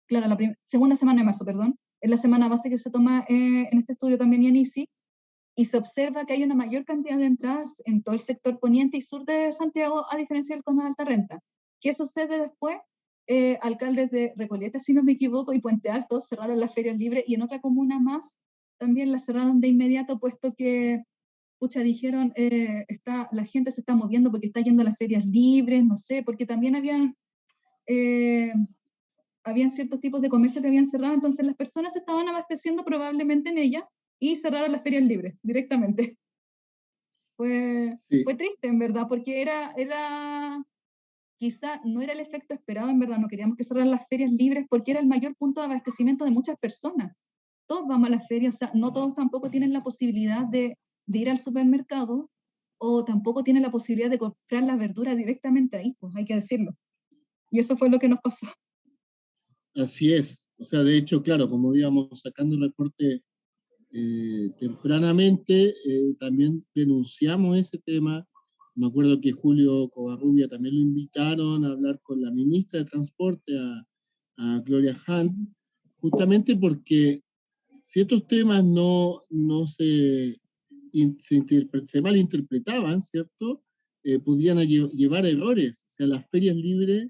S3: claro, segunda semana de marzo, perdón, es la semana base que se toma en este estudio también y en ICI, y se observa que hay una mayor cantidad de entradas en todo el sector poniente y sur de Santiago, a diferencia del cono de alta renta. ¿Qué sucede después? Alcaldes de Recoleta, si no me equivoco, y Puente Alto cerraron las ferias libres, y en otra comuna más también las cerraron de inmediato, puesto que dijeron, la gente se está moviendo porque está yendo a las ferias libres, no sé, porque también habían ciertos tipos de comercio que habían cerrado, entonces las personas se estaban abasteciendo probablemente en ellas y cerraron las ferias libres directamente. Fue triste, en verdad, porque quizá no era el efecto esperado, en verdad, no queríamos que cerraran las ferias libres porque era el mayor punto de abastecimiento de muchas personas. Todos vamos a las ferias, o sea, no todos tampoco tienen la posibilidad de ir al supermercado, o tampoco tienen la posibilidad de comprar la verdura directamente ahí, pues hay que decirlo. Y eso fue lo que nos pasó.
S2: Así es. O sea, de hecho, claro, como íbamos sacando el reporte tempranamente, también denunciamos ese tema. Me acuerdo que Julio Covarrubia también lo invitaron a hablar con la ministra de Transporte, a Gloria Hunt, justamente porque si estos temas no se malinterpretaban, ¿cierto? Podían llevar errores. O sea, las ferias libres,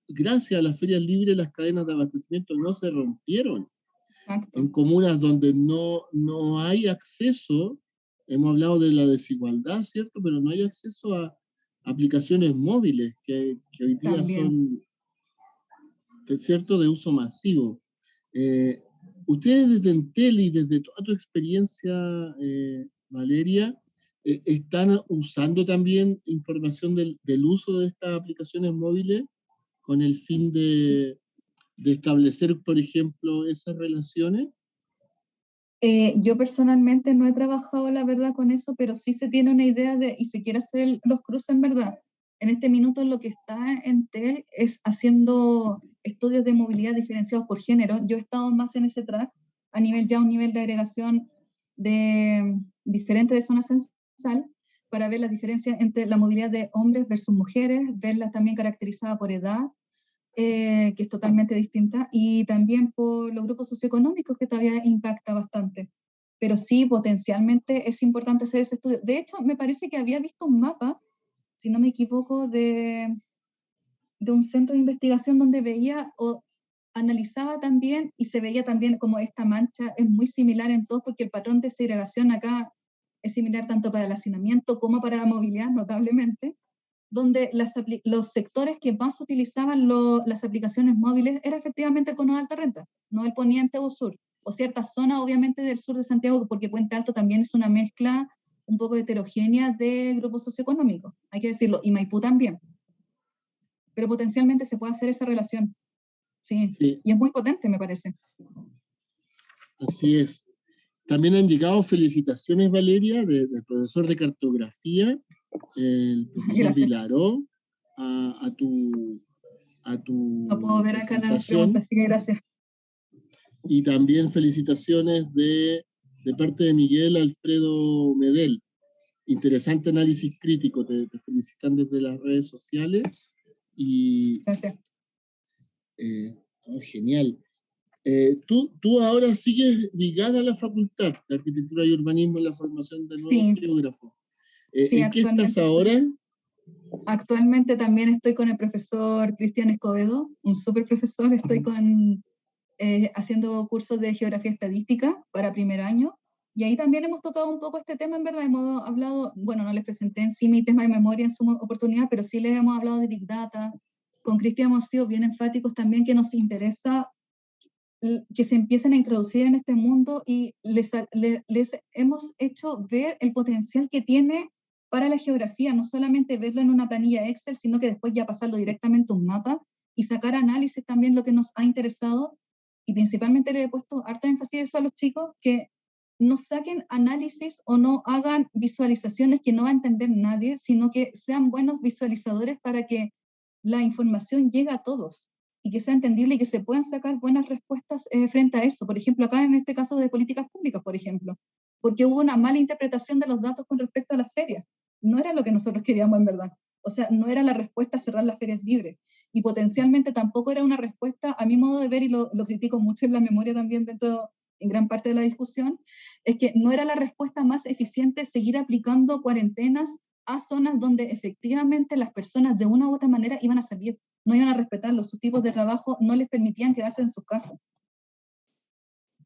S2: gracias a las ferias libres, las cadenas de abastecimiento no se rompieron. En
S3: Exacto.
S2: comunas donde no hay acceso, hemos hablado de la desigualdad, ¿cierto? Pero no hay acceso a aplicaciones móviles que hoy día
S3: También.
S2: son, ¿cierto?, de uso masivo. Eh, Ustedes desde Entel y desde toda tu experiencia, Valeria, ¿están usando también información del uso de estas aplicaciones móviles con el fin de establecer, por ejemplo, esas relaciones?
S3: Yo personalmente no he trabajado, la verdad, con eso, pero sí se tiene una idea de, y se quiere hacer los cruces en verdad. En este minuto lo que está en TEL es haciendo estudios de movilidad diferenciados por género. Yo he estado más en ese track, a nivel ya un nivel de agregación de diferente de zona censal, para ver las diferencias entre la movilidad de hombres versus mujeres, verlas también caracterizada por edad, que es totalmente distinta, y también por los grupos socioeconómicos, que todavía impacta bastante. Pero sí, potencialmente es importante hacer ese estudio. De hecho, me parece que había visto un mapa, si no me equivoco, de un centro de investigación donde veía o analizaba también, y se veía también como esta mancha es muy similar en todo, porque el patrón de segregación acá es similar tanto para el hacinamiento como para la movilidad, notablemente, donde los sectores que más utilizaban las aplicaciones móviles era efectivamente el cono de alta renta, no el poniente o sur, o ciertas zonas obviamente del sur de Santiago, porque Puente Alto también es una mezcla un poco heterogénea de grupos socioeconómicos, hay que decirlo, y Maipú también, pero potencialmente se puede hacer esa relación, sí,
S2: Sí,
S3: y es muy potente, me parece.
S2: así es. También han llegado felicitaciones, Valeria, del profesor de cartografía, el profesor
S3: Gracias.
S2: Vilaró, a
S3: No puedo
S2: tu
S3: ver acá las preguntas,
S2: presentación,
S3: así que gracias.
S2: y también felicitaciones de parte de Miguel Alfredo Medel. Interesante análisis crítico, te felicitan desde las redes sociales y
S3: Gracias.
S2: genial. Tú ahora sigues ligada a la Facultad de Arquitectura y Urbanismo en la formación de nuevos
S3: Sí,
S2: geógrafos.
S3: sí,
S2: ¿En qué estás
S3: actualmente
S2: ahora?
S3: estoy. Actualmente también estoy con el profesor Cristian Escobedo, un súper profesor. Estoy haciendo cursos de geografía estadística para primer año. Y ahí también hemos tocado un poco este tema, en verdad. Hemos hablado, bueno, no les presenté en sí mi tema de memoria en su oportunidad, pero sí les hemos hablado de Big Data. Con Cristian hemos sido bien enfáticos también que nos interesa que se empiecen a introducir en este mundo, y les hemos hecho ver el potencial que tiene para la geografía, no solamente verlo en una planilla Excel, sino que después ya pasarlo directamente a un mapa y sacar análisis también, lo que nos ha interesado. Y principalmente le he puesto harto énfasis a eso a los chicos, que no saquen análisis o no hagan visualizaciones que no va a entender nadie, sino que sean buenos visualizadores para que la información llegue a todos y que sea entendible y que se puedan sacar buenas respuestas frente a eso. Por ejemplo, acá en este caso de políticas públicas, por ejemplo, porque hubo una mala interpretación de los datos con respecto a las ferias. No era lo que nosotros queríamos en verdad. O sea, no era la respuesta a cerrar las ferias libres. Y potencialmente tampoco era una respuesta, a mi modo de ver, y lo critico mucho en la memoria también en gran parte de la discusión, es que no era la respuesta más eficiente seguir aplicando cuarentenas a zonas donde efectivamente las personas de una u otra manera iban a salir, no iban a respetarlos, sus tipos de trabajo no les permitían quedarse en sus casas.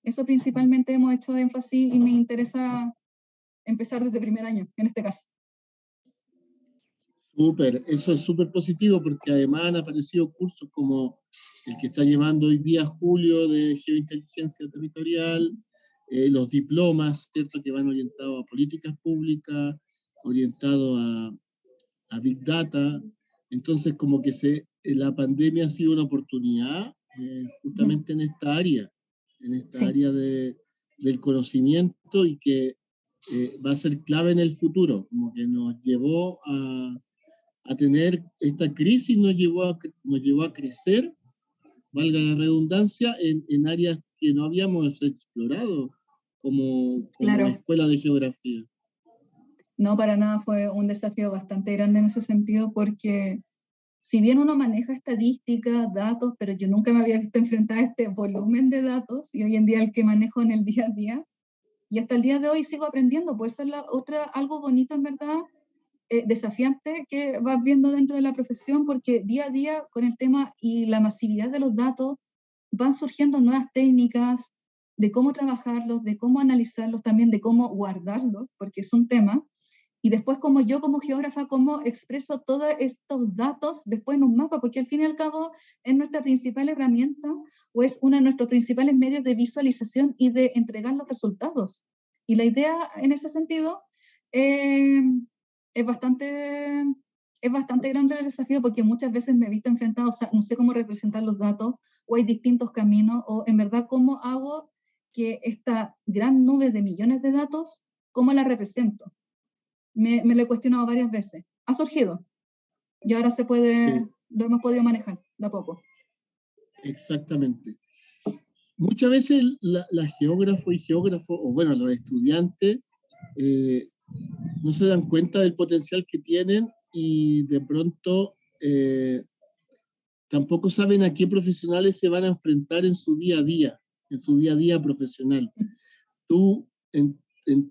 S3: Eso principalmente hemos hecho énfasis, y me interesa empezar desde primer año, en este caso.
S2: Súper, eso es súper positivo porque además han aparecido cursos como el que está llevando hoy día Julio de Geointeligencia Territorial, los diplomas, ¿cierto?, que van orientados a políticas públicas, orientados a Big Data. Entonces, como que la pandemia ha sido una oportunidad justamente en esta área
S3: Sí,
S2: del conocimiento, y que va a ser clave en el futuro, como que nos llevó a tener esta crisis, nos llevó a crecer, valga la redundancia, en áreas que no habíamos explorado como
S3: claro.
S2: escuela de geografía.
S3: No, para nada, fue un desafío bastante grande en ese sentido, porque si bien uno maneja estadísticas, datos, pero yo nunca me había visto enfrentar a este volumen de datos, y hoy en día el que manejo en el día a día, y hasta el día de hoy sigo aprendiendo. Puede ser algo bonito en verdad, desafiante, que vas viendo dentro de la profesión, porque día a día con el tema y la masividad de los datos van surgiendo nuevas técnicas, de cómo trabajarlos, de cómo analizarlos, también de cómo guardarlos, porque es un tema, y después como yo como geógrafa, cómo expreso todos estos datos después en un mapa, porque al fin y al cabo es nuestra principal herramienta o es uno de nuestros principales medios de visualización y de entregar los resultados. Y la idea en ese sentido es bastante grande el desafío, porque muchas veces me he visto enfrentado, o sea, no sé cómo representar los datos, o hay distintos caminos, o en verdad cómo hago que esta gran nube de millones de datos, cómo la represento. Me lo he cuestionado varias veces. Ha surgido, y ahora
S2: Sí,
S3: lo hemos podido manejar de a poco.
S2: exactamente. Muchas veces la geógrafo y geógrafo, o bueno, los estudiantes, no se dan cuenta del potencial que tienen y de pronto tampoco saben a qué profesionales se van a enfrentar en su día a día profesional. Tú, en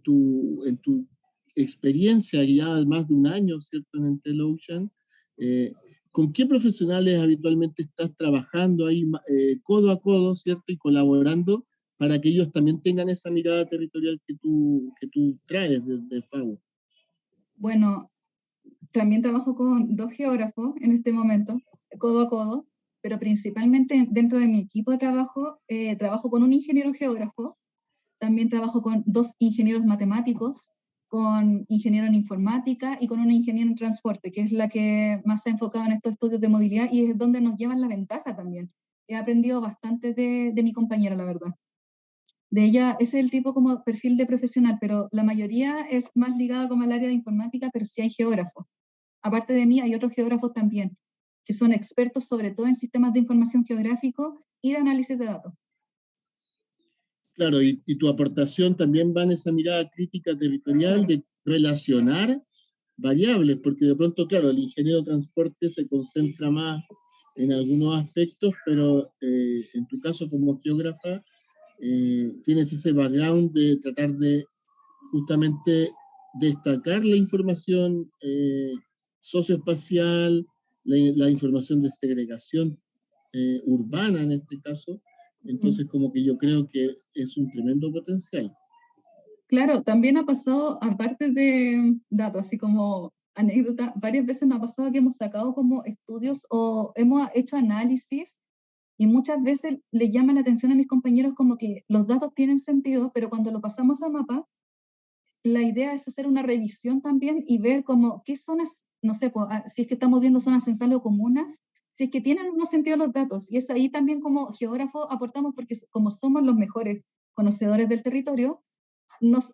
S2: tu experiencia, ya más de un año, ¿cierto?, en Entel Ocean, ¿con qué profesionales habitualmente estás trabajando ahí codo a codo, ¿cierto?, y colaborando para que ellos también tengan esa mirada territorial que tú traes de FAO?
S3: Bueno, también trabajo con 2 geógrafos en este momento, codo a codo, pero principalmente dentro de mi equipo de trabajo, trabajo con un ingeniero geógrafo, también trabajo con 2 ingenieros matemáticos, con ingeniero en informática y con una ingeniera en transporte, que es la que más se ha enfocado en estos estudios de movilidad y es donde nos llevan la ventaja también. He aprendido bastante de mi compañera, la verdad. De ella, ese es el tipo como perfil de profesional, pero la mayoría es más ligada como al área de informática, pero sí hay geógrafos. Aparte de mí, hay otros geógrafos también, que son expertos sobre todo en sistemas de información geográfico y de análisis de datos.
S2: Claro, y tu aportación también va en esa mirada crítica territorial
S3: Claro.
S2: de relacionar variables, porque de pronto, claro, el ingeniero de transporte se concentra más en algunos aspectos, pero en tu caso como geógrafa, tienes ese background de tratar de justamente destacar la información socioespacial, la información de segregación urbana en este caso. Entonces, como que yo creo que es un tremendo potencial.
S3: Claro, también ha pasado, aparte de datos, así como anécdota, varias veces nos ha pasado que hemos sacado como estudios o hemos hecho análisis y muchas veces le llama la atención a mis compañeros como que los datos tienen sentido, pero cuando lo pasamos a mapa, la idea es hacer una revisión también y ver como qué zonas, no sé, si es que estamos viendo zonas censales o comunas, si es que tienen unos sentido los datos. Y es ahí también como geógrafo aportamos porque como somos los mejores conocedores del territorio, nos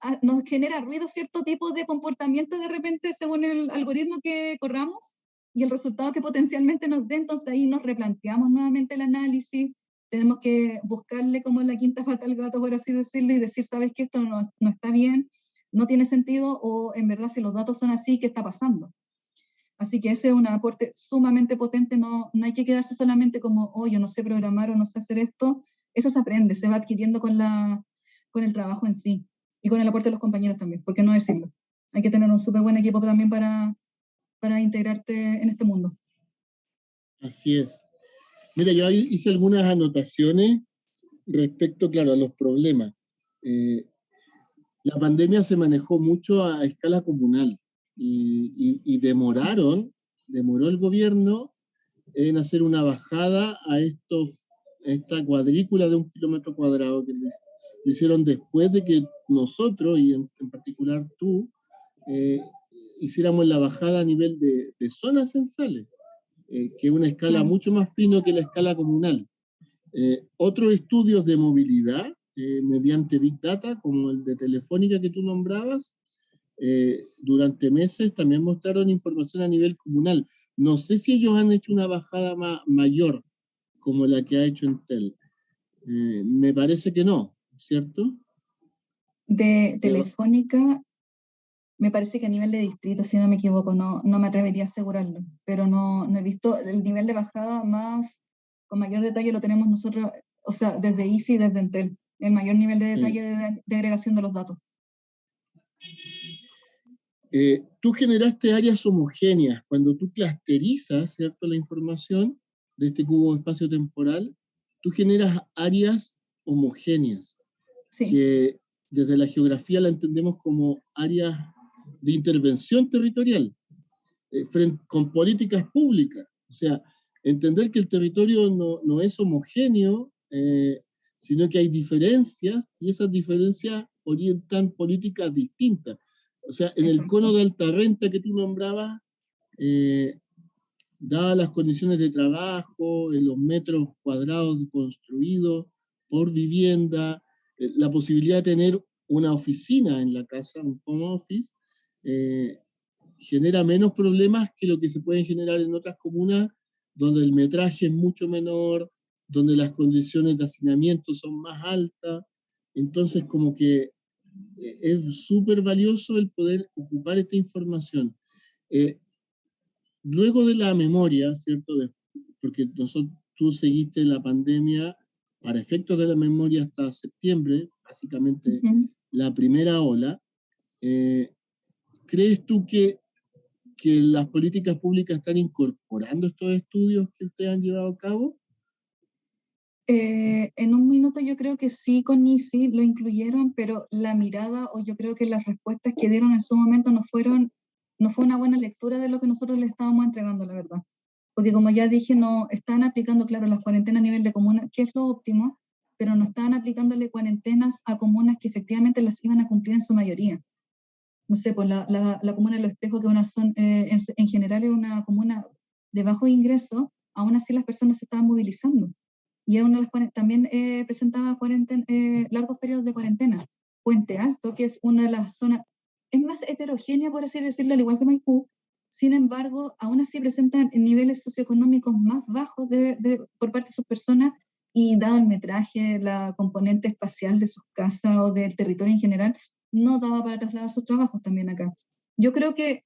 S3: genera ruido cierto tipo de comportamiento de repente según el algoritmo que corramos y el resultado que potencialmente nos dé, entonces ahí nos replanteamos nuevamente el análisis, tenemos que buscarle como la quinta pata al gato, por así decirlo, y decir, sabes que esto no está bien, no tiene sentido, o en verdad si los datos son así, ¿qué está pasando? Así que ese es un aporte sumamente potente, no hay que quedarse solamente como, oh, yo no sé programar o no sé hacer esto, eso se aprende, se va adquiriendo con el trabajo en sí y con el aporte de los compañeros también, ¿por qué no decirlo? Hay que tener un súper buen equipo también para integrarte en este mundo.
S2: Así es. Mira, yo ahí hice algunas anotaciones respecto, claro, a los problemas. La pandemia se manejó mucho a escala comunal y demoró el gobierno en hacer una bajada a esta cuadrícula de 1 kilómetro cuadrado que lo hicieron después de que nosotros, y en particular tú, hiciéramos la bajada a nivel de zonas censales, que es una escala
S3: Claro.
S2: mucho más fina que la escala comunal. Otros estudios de movilidad mediante Big Data, como el de Telefónica que tú nombrabas, durante meses también mostraron información a nivel comunal. No sé si ellos han hecho una bajada mayor como la que ha hecho Entel. Me parece que no, ¿cierto?
S3: De
S2: Pero,
S3: Telefónica, me parece que a nivel de distrito, si no me equivoco, no me atrevería a asegurarlo, pero no he visto el nivel de bajada más, con mayor detalle lo tenemos nosotros, o sea, desde ICI y desde Entel, el mayor nivel de detalle de agregación de los datos.
S2: tú generaste áreas homogéneas. Cuando tú clusterizas, ¿cierto?, la información de este cubo espacio-temporal, tú generas áreas homogéneas.
S3: Sí,
S2: que desde la geografía la entendemos como áreas de intervención territorial, con políticas públicas. O sea, entender que el territorio no es homogéneo, sino que hay diferencias y esas diferencias orientan políticas distintas. O sea, en el cono
S3: exacto.
S2: de alta renta que tú nombrabas, eh, dadas las condiciones de trabajo, en los metros cuadrados construidos por vivienda, la posibilidad de tener una oficina en la casa, un home office, eh, genera menos problemas que lo que se pueden generar en otras comunas donde el metraje es mucho menor, donde las condiciones de hacinamiento son más altas. Entonces, como que es súper valioso el poder ocupar esta información. Eh, Luego de la memoria, ¿cierto? Porque tú seguiste la pandemia para efectos de la memoria hasta septiembre, básicamente
S3: Ujú.
S2: la primera ola. eh, ¿Crees tú que las políticas públicas están incorporando estos estudios que ustedes han llevado a cabo?
S3: En un minuto yo creo que sí, con ISI lo incluyeron, pero la mirada o yo creo que las respuestas que dieron en su momento no fue una buena lectura de lo que nosotros le estábamos entregando, la verdad. Porque como ya dije, no están aplicando, claro, las cuarentenas a nivel de comuna, que es lo óptimo, pero no estaban aplicándole cuarentenas a comunas que efectivamente las iban a cumplir en su mayoría. No sé, pues la comuna de Los Espejos, que una zona, en general es una comuna de bajo ingreso, aún así las personas se estaban movilizando. Y es una de las también presentaba largos periodos de cuarentena. Puente Alto, que es una de las zonas, es más heterogénea, por así decirlo, al igual que Maipú, sin embargo, aún así presentan niveles socioeconómicos más bajos por parte de sus personas y dado el metraje, la componente espacial de sus casas o del territorio en general, no daba para trasladar sus trabajos también acá. Yo creo que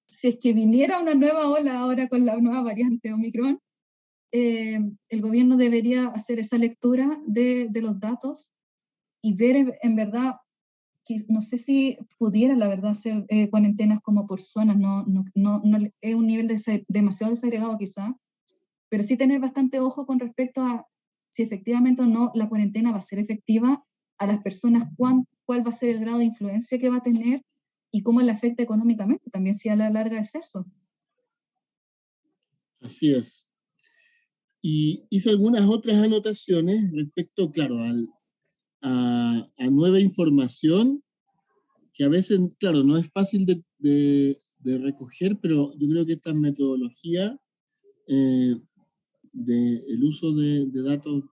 S3: si es que viniera una nueva ola ahora con la nueva variante Omicron, el gobierno debería hacer esa lectura de los datos y ver en verdad, que no sé si pudiera la verdad hacer cuarentenas como por zonas, no es un nivel demasiado desagregado quizá, pero sí tener bastante ojo con respecto a si efectivamente o no la cuarentena va a ser efectiva, a las personas cuál va a ser el grado de influencia que va a tener y cómo le afecta económicamente, también si a la larga es eso.
S2: Así es. Y hice algunas otras anotaciones respecto, claro, a nueva información que a veces, claro, no es fácil de recoger, pero yo creo que esta metodología del uso de datos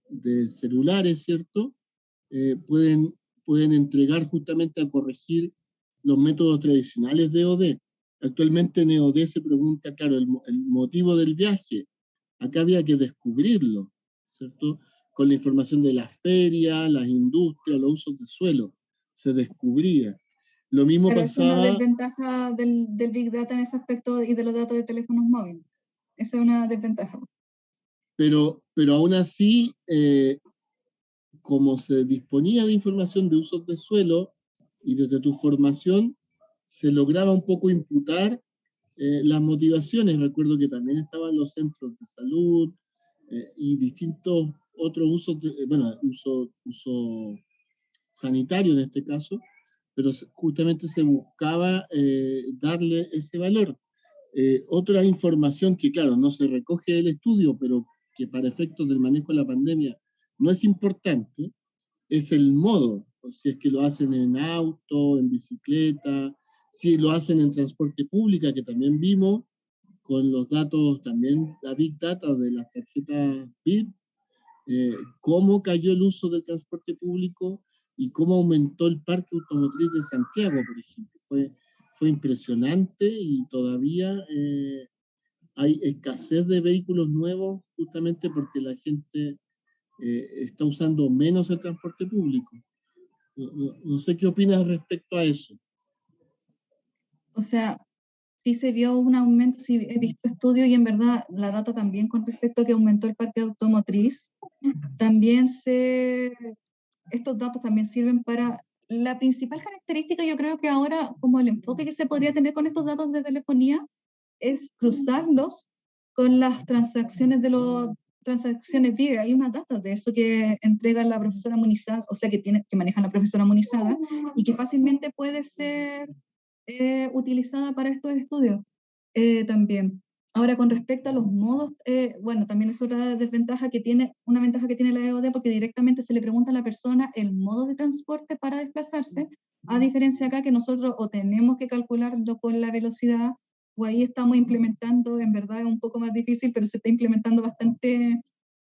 S2: de celulares, ¿cierto? Pueden entregar justamente a corregir los métodos tradicionales de OD. Actualmente en EOD se pregunta, claro, el motivo del viaje. Acá había que descubrirlo, ¿cierto? Con la información de las ferias, las industrias, los usos de suelo, se descubría. Lo mismo
S3: Pero es una
S2: pasaba,
S3: desventaja del Big Data en ese aspecto y de los datos de teléfonos móviles. Esa es una desventaja.
S2: pero aún así, como se disponía de información de usos de suelo y desde tu formación, se lograba un poco imputar las motivaciones. Recuerdo que también estaban los centros de salud y distintos otros usos, bueno, uso sanitario en este caso, pero justamente se buscaba darle ese valor. Otra información que, claro, no se recoge del estudio, pero que para efectos del manejo de la pandemia no es importante, es el modo, si es que lo hacen en auto, en bicicleta, si lo hacen en transporte público, que también vimos con los datos, también la Big Data de las tarjetas BIP, cómo cayó el uso del transporte público y cómo aumentó el parque automotriz de Santiago, por ejemplo. Fue impresionante y todavía hay escasez de vehículos nuevos justamente porque la gente está usando menos el transporte público. No sé qué opinas respecto a eso.
S3: O sea, sí se vio un aumento, sí he visto estudios y en verdad la data también con respecto a que aumentó el parque automotriz. También estos datos también sirven para la principal característica, yo creo que ahora como el enfoque que se podría tener con estos datos de telefonía es cruzarlos con las transacciones transacciones VIE, hay una data de eso que entrega la profesora Munizaga, o sea, que maneja la profesora Munizaga, y que fácilmente puede ser utilizada para estos estudios también. Ahora, con respecto a los modos, bueno, también es otra desventaja que tiene, una ventaja que tiene la EOD, porque directamente se le pregunta a la persona el modo de transporte para desplazarse, a diferencia acá que nosotros o tenemos que calcularlo con la velocidad, o ahí estamos implementando, en verdad es un poco más difícil, pero se está implementando bastante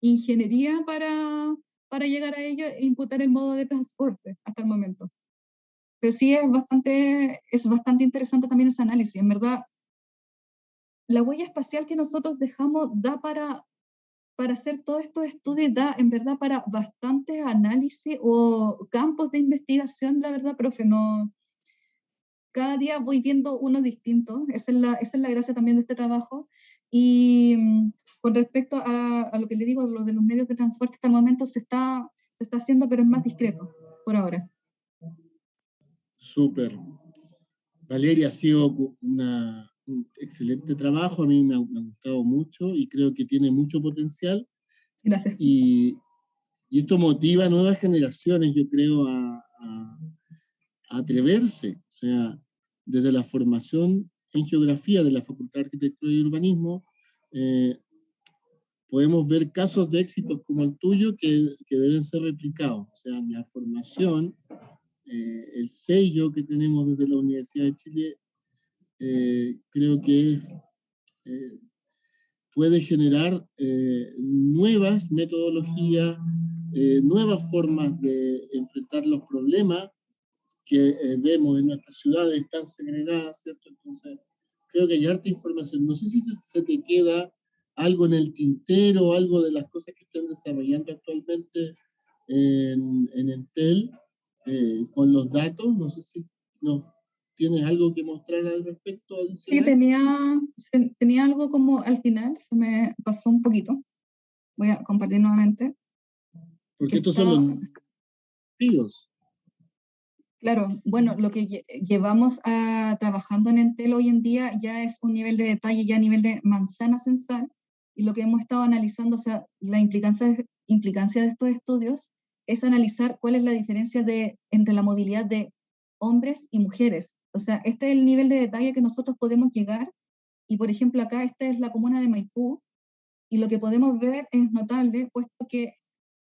S3: ingeniería para llegar a ello e imputar el modo de transporte hasta el momento. Pero sí es bastante interesante también ese análisis. En verdad, la huella espacial que nosotros dejamos da para hacer todos estos estudios, da en verdad para bastantes análisis o campos de investigación, la verdad, profe, no... Cada día voy viendo uno distinto, esa es la gracia también de este trabajo. Y con respecto a lo que le digo, lo de los medios de transporte, hasta el momento se está haciendo, pero es más discreto por ahora.
S2: Súper. Valeria, ha sido un excelente trabajo, a mí me ha gustado mucho y creo que tiene mucho potencial.
S3: Gracias.
S2: Y esto motiva a nuevas generaciones, yo creo, a atreverse. O sea, desde la formación en geografía de la Facultad de Arquitectura y Urbanismo, podemos ver casos de éxitos como el tuyo que deben ser replicados. O sea, la formación, el sello que tenemos desde la Universidad de Chile, creo que puede generar nuevas metodologías, nuevas formas de enfrentar los problemas que vemos en nuestras ciudades tan segregadas, ¿cierto? Entonces, creo que hay harta información. No sé si se te queda algo en el tintero, algo de las cosas que están desarrollando actualmente en Entel con los datos. No sé si tienes algo que mostrar al respecto adicional.
S3: Sí, tenía algo como al final, se me pasó un poquito. Voy a compartir nuevamente.
S2: Porque estos son los desafíos.
S3: Claro, bueno, lo que llevamos trabajando en Entel hoy en día ya es un nivel de detalle, ya a nivel de manzana sensal, y lo que hemos estado analizando, o sea, la implicancia de estos estudios es analizar cuál es la diferencia entre la movilidad de hombres y mujeres. O sea, este es el nivel de detalle que nosotros podemos llegar, y por ejemplo acá esta es la comuna de Maipú, y lo que podemos ver es notable, puesto que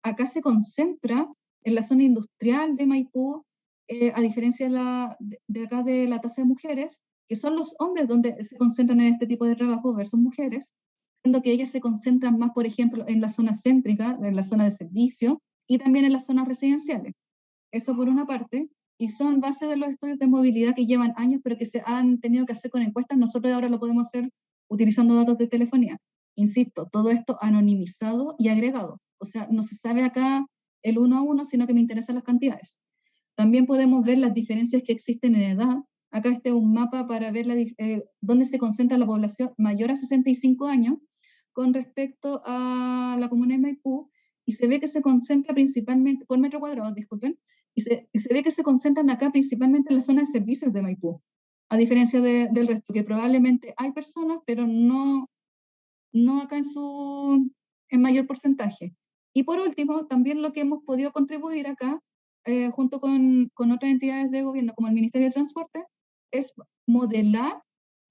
S3: acá se concentra en la zona industrial de Maipú, a diferencia de acá de la tasa de mujeres, que son los hombres donde se concentran en este tipo de trabajo versus mujeres, siendo que ellas se concentran más, por ejemplo, en la zona céntrica, en la zona de servicio, y también en las zonas residenciales. Eso por una parte, y son base de los estudios de movilidad que llevan años, pero que se han tenido que hacer con encuestas. Nosotros ahora lo podemos hacer utilizando datos de telefonía. Insisto, todo esto anonimizado y agregado. O sea, no se sabe acá el 1 a 1, sino que me interesan las cantidades. También podemos ver las diferencias que existen en edad. Acá este es un mapa para ver dónde se concentra la población mayor a 65 años con respecto a la comuna de Maipú, y se ve que se concentra principalmente, por metro cuadrado, disculpen, y se ve que se concentran acá principalmente en la zona de servicios de Maipú, a diferencia del resto, que probablemente hay personas, pero no acá en mayor porcentaje. Y por último, también lo que hemos podido contribuir acá, junto con otras entidades de gobierno, como el Ministerio de Transporte, es modelar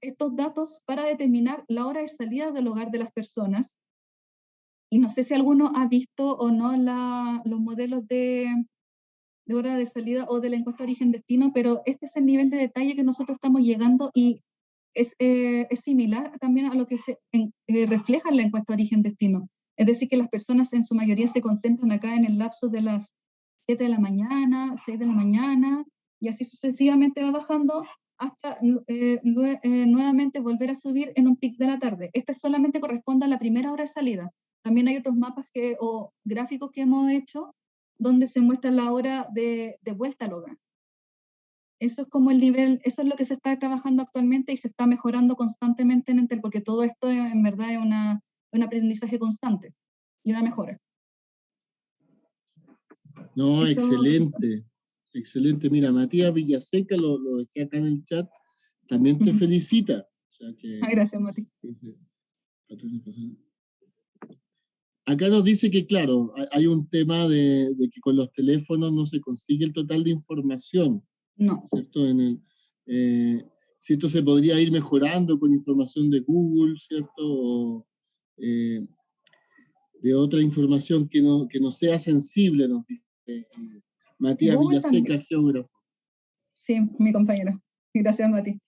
S3: estos datos para determinar la hora de salida del hogar de las personas. Y no sé si alguno ha visto o no los modelos de hora de salida o de la encuesta de origen-destino, pero este es el nivel de detalle que nosotros estamos llegando, y es similar también a lo que se refleja en la encuesta de origen-destino. Es decir, que las personas en su mayoría se concentran acá en el lapso de las 7 de la mañana, 6 de la mañana, y así sucesivamente va bajando hasta nuevamente volver a subir en un pic de la tarde. Este solamente corresponde a la primera hora de salida. También hay otros mapas o gráficos que hemos hecho donde se muestra la hora de vuelta al hogar. Eso es como el nivel, eso es lo que se está trabajando actualmente y se está mejorando constantemente en Entel, porque todo esto en verdad es un aprendizaje constante y una mejora.
S2: No, excelente, excelente. Mira, Matías Villaseca, lo dejé acá en el chat, también te felicita. O sea que,
S3: gracias, Mati.
S2: acá nos dice que, claro, hay un tema de que con los teléfonos no se consigue el total de información,
S3: No.
S2: ¿cierto? Si esto se podría ir mejorando con información de Google, ¿cierto? O, de otra información que no sea sensible, nos dice Matías
S3: Google
S2: Villaseca,
S3: también.
S2: geógrafo.
S3: Sí, mi compañero. Gracias, Mati.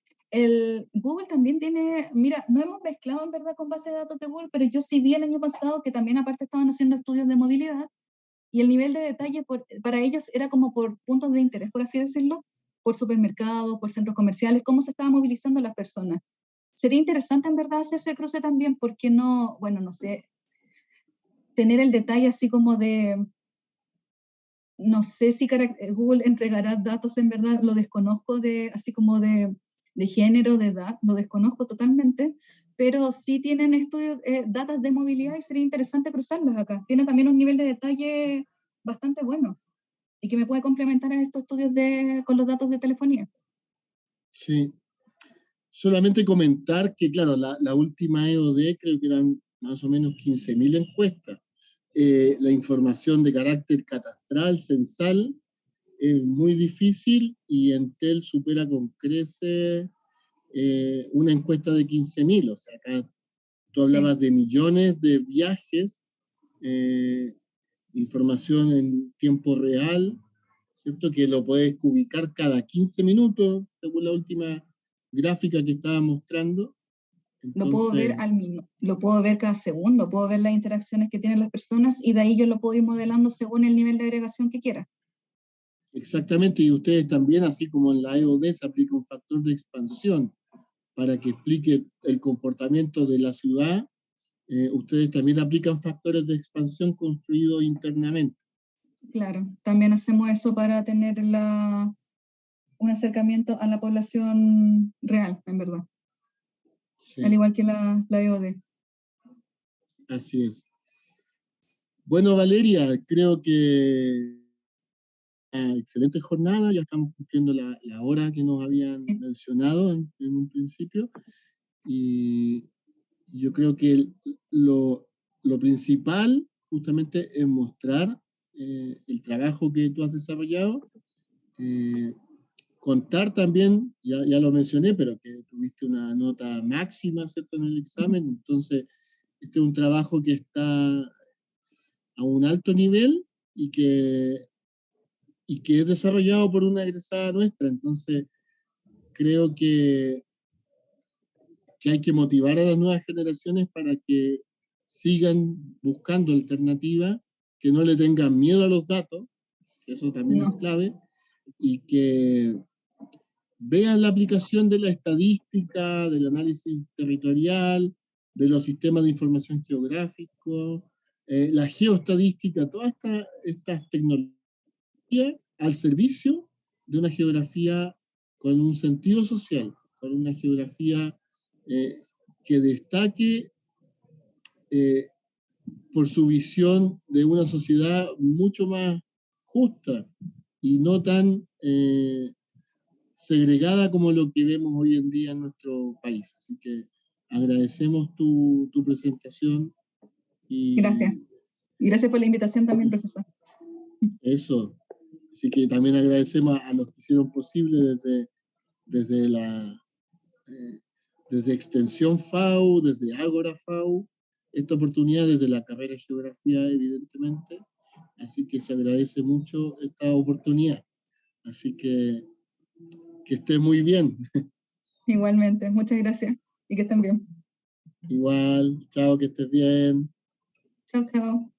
S3: Google también tiene, mira, no hemos mezclado en verdad con base de datos de Google, pero yo sí vi el año pasado que también aparte estaban haciendo estudios de movilidad y el nivel de detalle para ellos era como por puntos de interés, por así decirlo, por supermercados, por centros comerciales, cómo se estaban movilizando las personas. Sería interesante en verdad hacer ese cruce también, porque no, bueno, no sé, tener el detalle así como de, no sé si Google entregará datos en verdad, lo desconozco así como de género, de edad, lo desconozco totalmente, pero sí tienen estudios, datos de movilidad y sería interesante cruzarlos acá. Tiene también un nivel de detalle bastante bueno y que me puede complementar a estos estudios con los datos de telefonía.
S2: Sí. Solamente comentar que, claro, la última EOD creo que eran más o menos 15.000 encuestas. La información de carácter catastral, censal, es muy difícil y Entel supera con creces una encuesta de 15.000. O sea, acá tú hablabas de millones de viajes, información en tiempo real, ¿cierto? Que lo puedes ubicar cada 15 minutos, según la última gráfica que estaba mostrando. Entonces,
S3: lo puedo ver lo puedo ver cada segundo, puedo ver las interacciones que tienen las personas y de ahí yo lo puedo ir modelando según el nivel de agregación que quiera.
S2: Exactamente, y ustedes también, así como en la EOD, se aplica un factor de expansión para que explique el comportamiento de la ciudad. Ustedes también aplican factores de expansión construidos internamente.
S3: Claro, también hacemos eso para tener un acercamiento a la población real, en verdad. Sí. Al igual que la EOD.
S2: Así es. Bueno, Valeria, creo que excelente jornada, ya estamos cumpliendo la hora que nos habían mencionado en un principio, y yo creo que lo principal justamente es mostrar el trabajo que tú has desarrollado, contar también, ya lo mencioné, pero que tuviste una nota máxima, ¿cierto?, en el examen. Entonces este es un trabajo que está a un alto nivel y que es desarrollado por una egresada nuestra. Entonces creo que hay que motivar a las nuevas generaciones para que sigan buscando alternativas, que no le tengan miedo a los datos, que eso también es clave, y que vean la aplicación de la estadística, del análisis territorial, de los sistemas de información geográfico, la geoestadística, todas estas tecnologías al servicio de una geografía con un sentido social, con una geografía que destaque por su visión de una sociedad mucho más justa y no tan segregada como lo que vemos hoy en día en nuestro país. Así que agradecemos tu presentación.
S3: Gracias. Y gracias por la invitación también, profesor.
S2: Eso. Así que también agradecemos a los que hicieron posible desde Extensión FAU, desde Ágora FAU, esta oportunidad desde la carrera de Geografía, evidentemente. Así que se agradece mucho esta oportunidad. Así que esté muy bien.
S3: Igualmente, muchas gracias y que estén bien.
S2: Igual, chao, que estés bien.
S3: Chao, chao.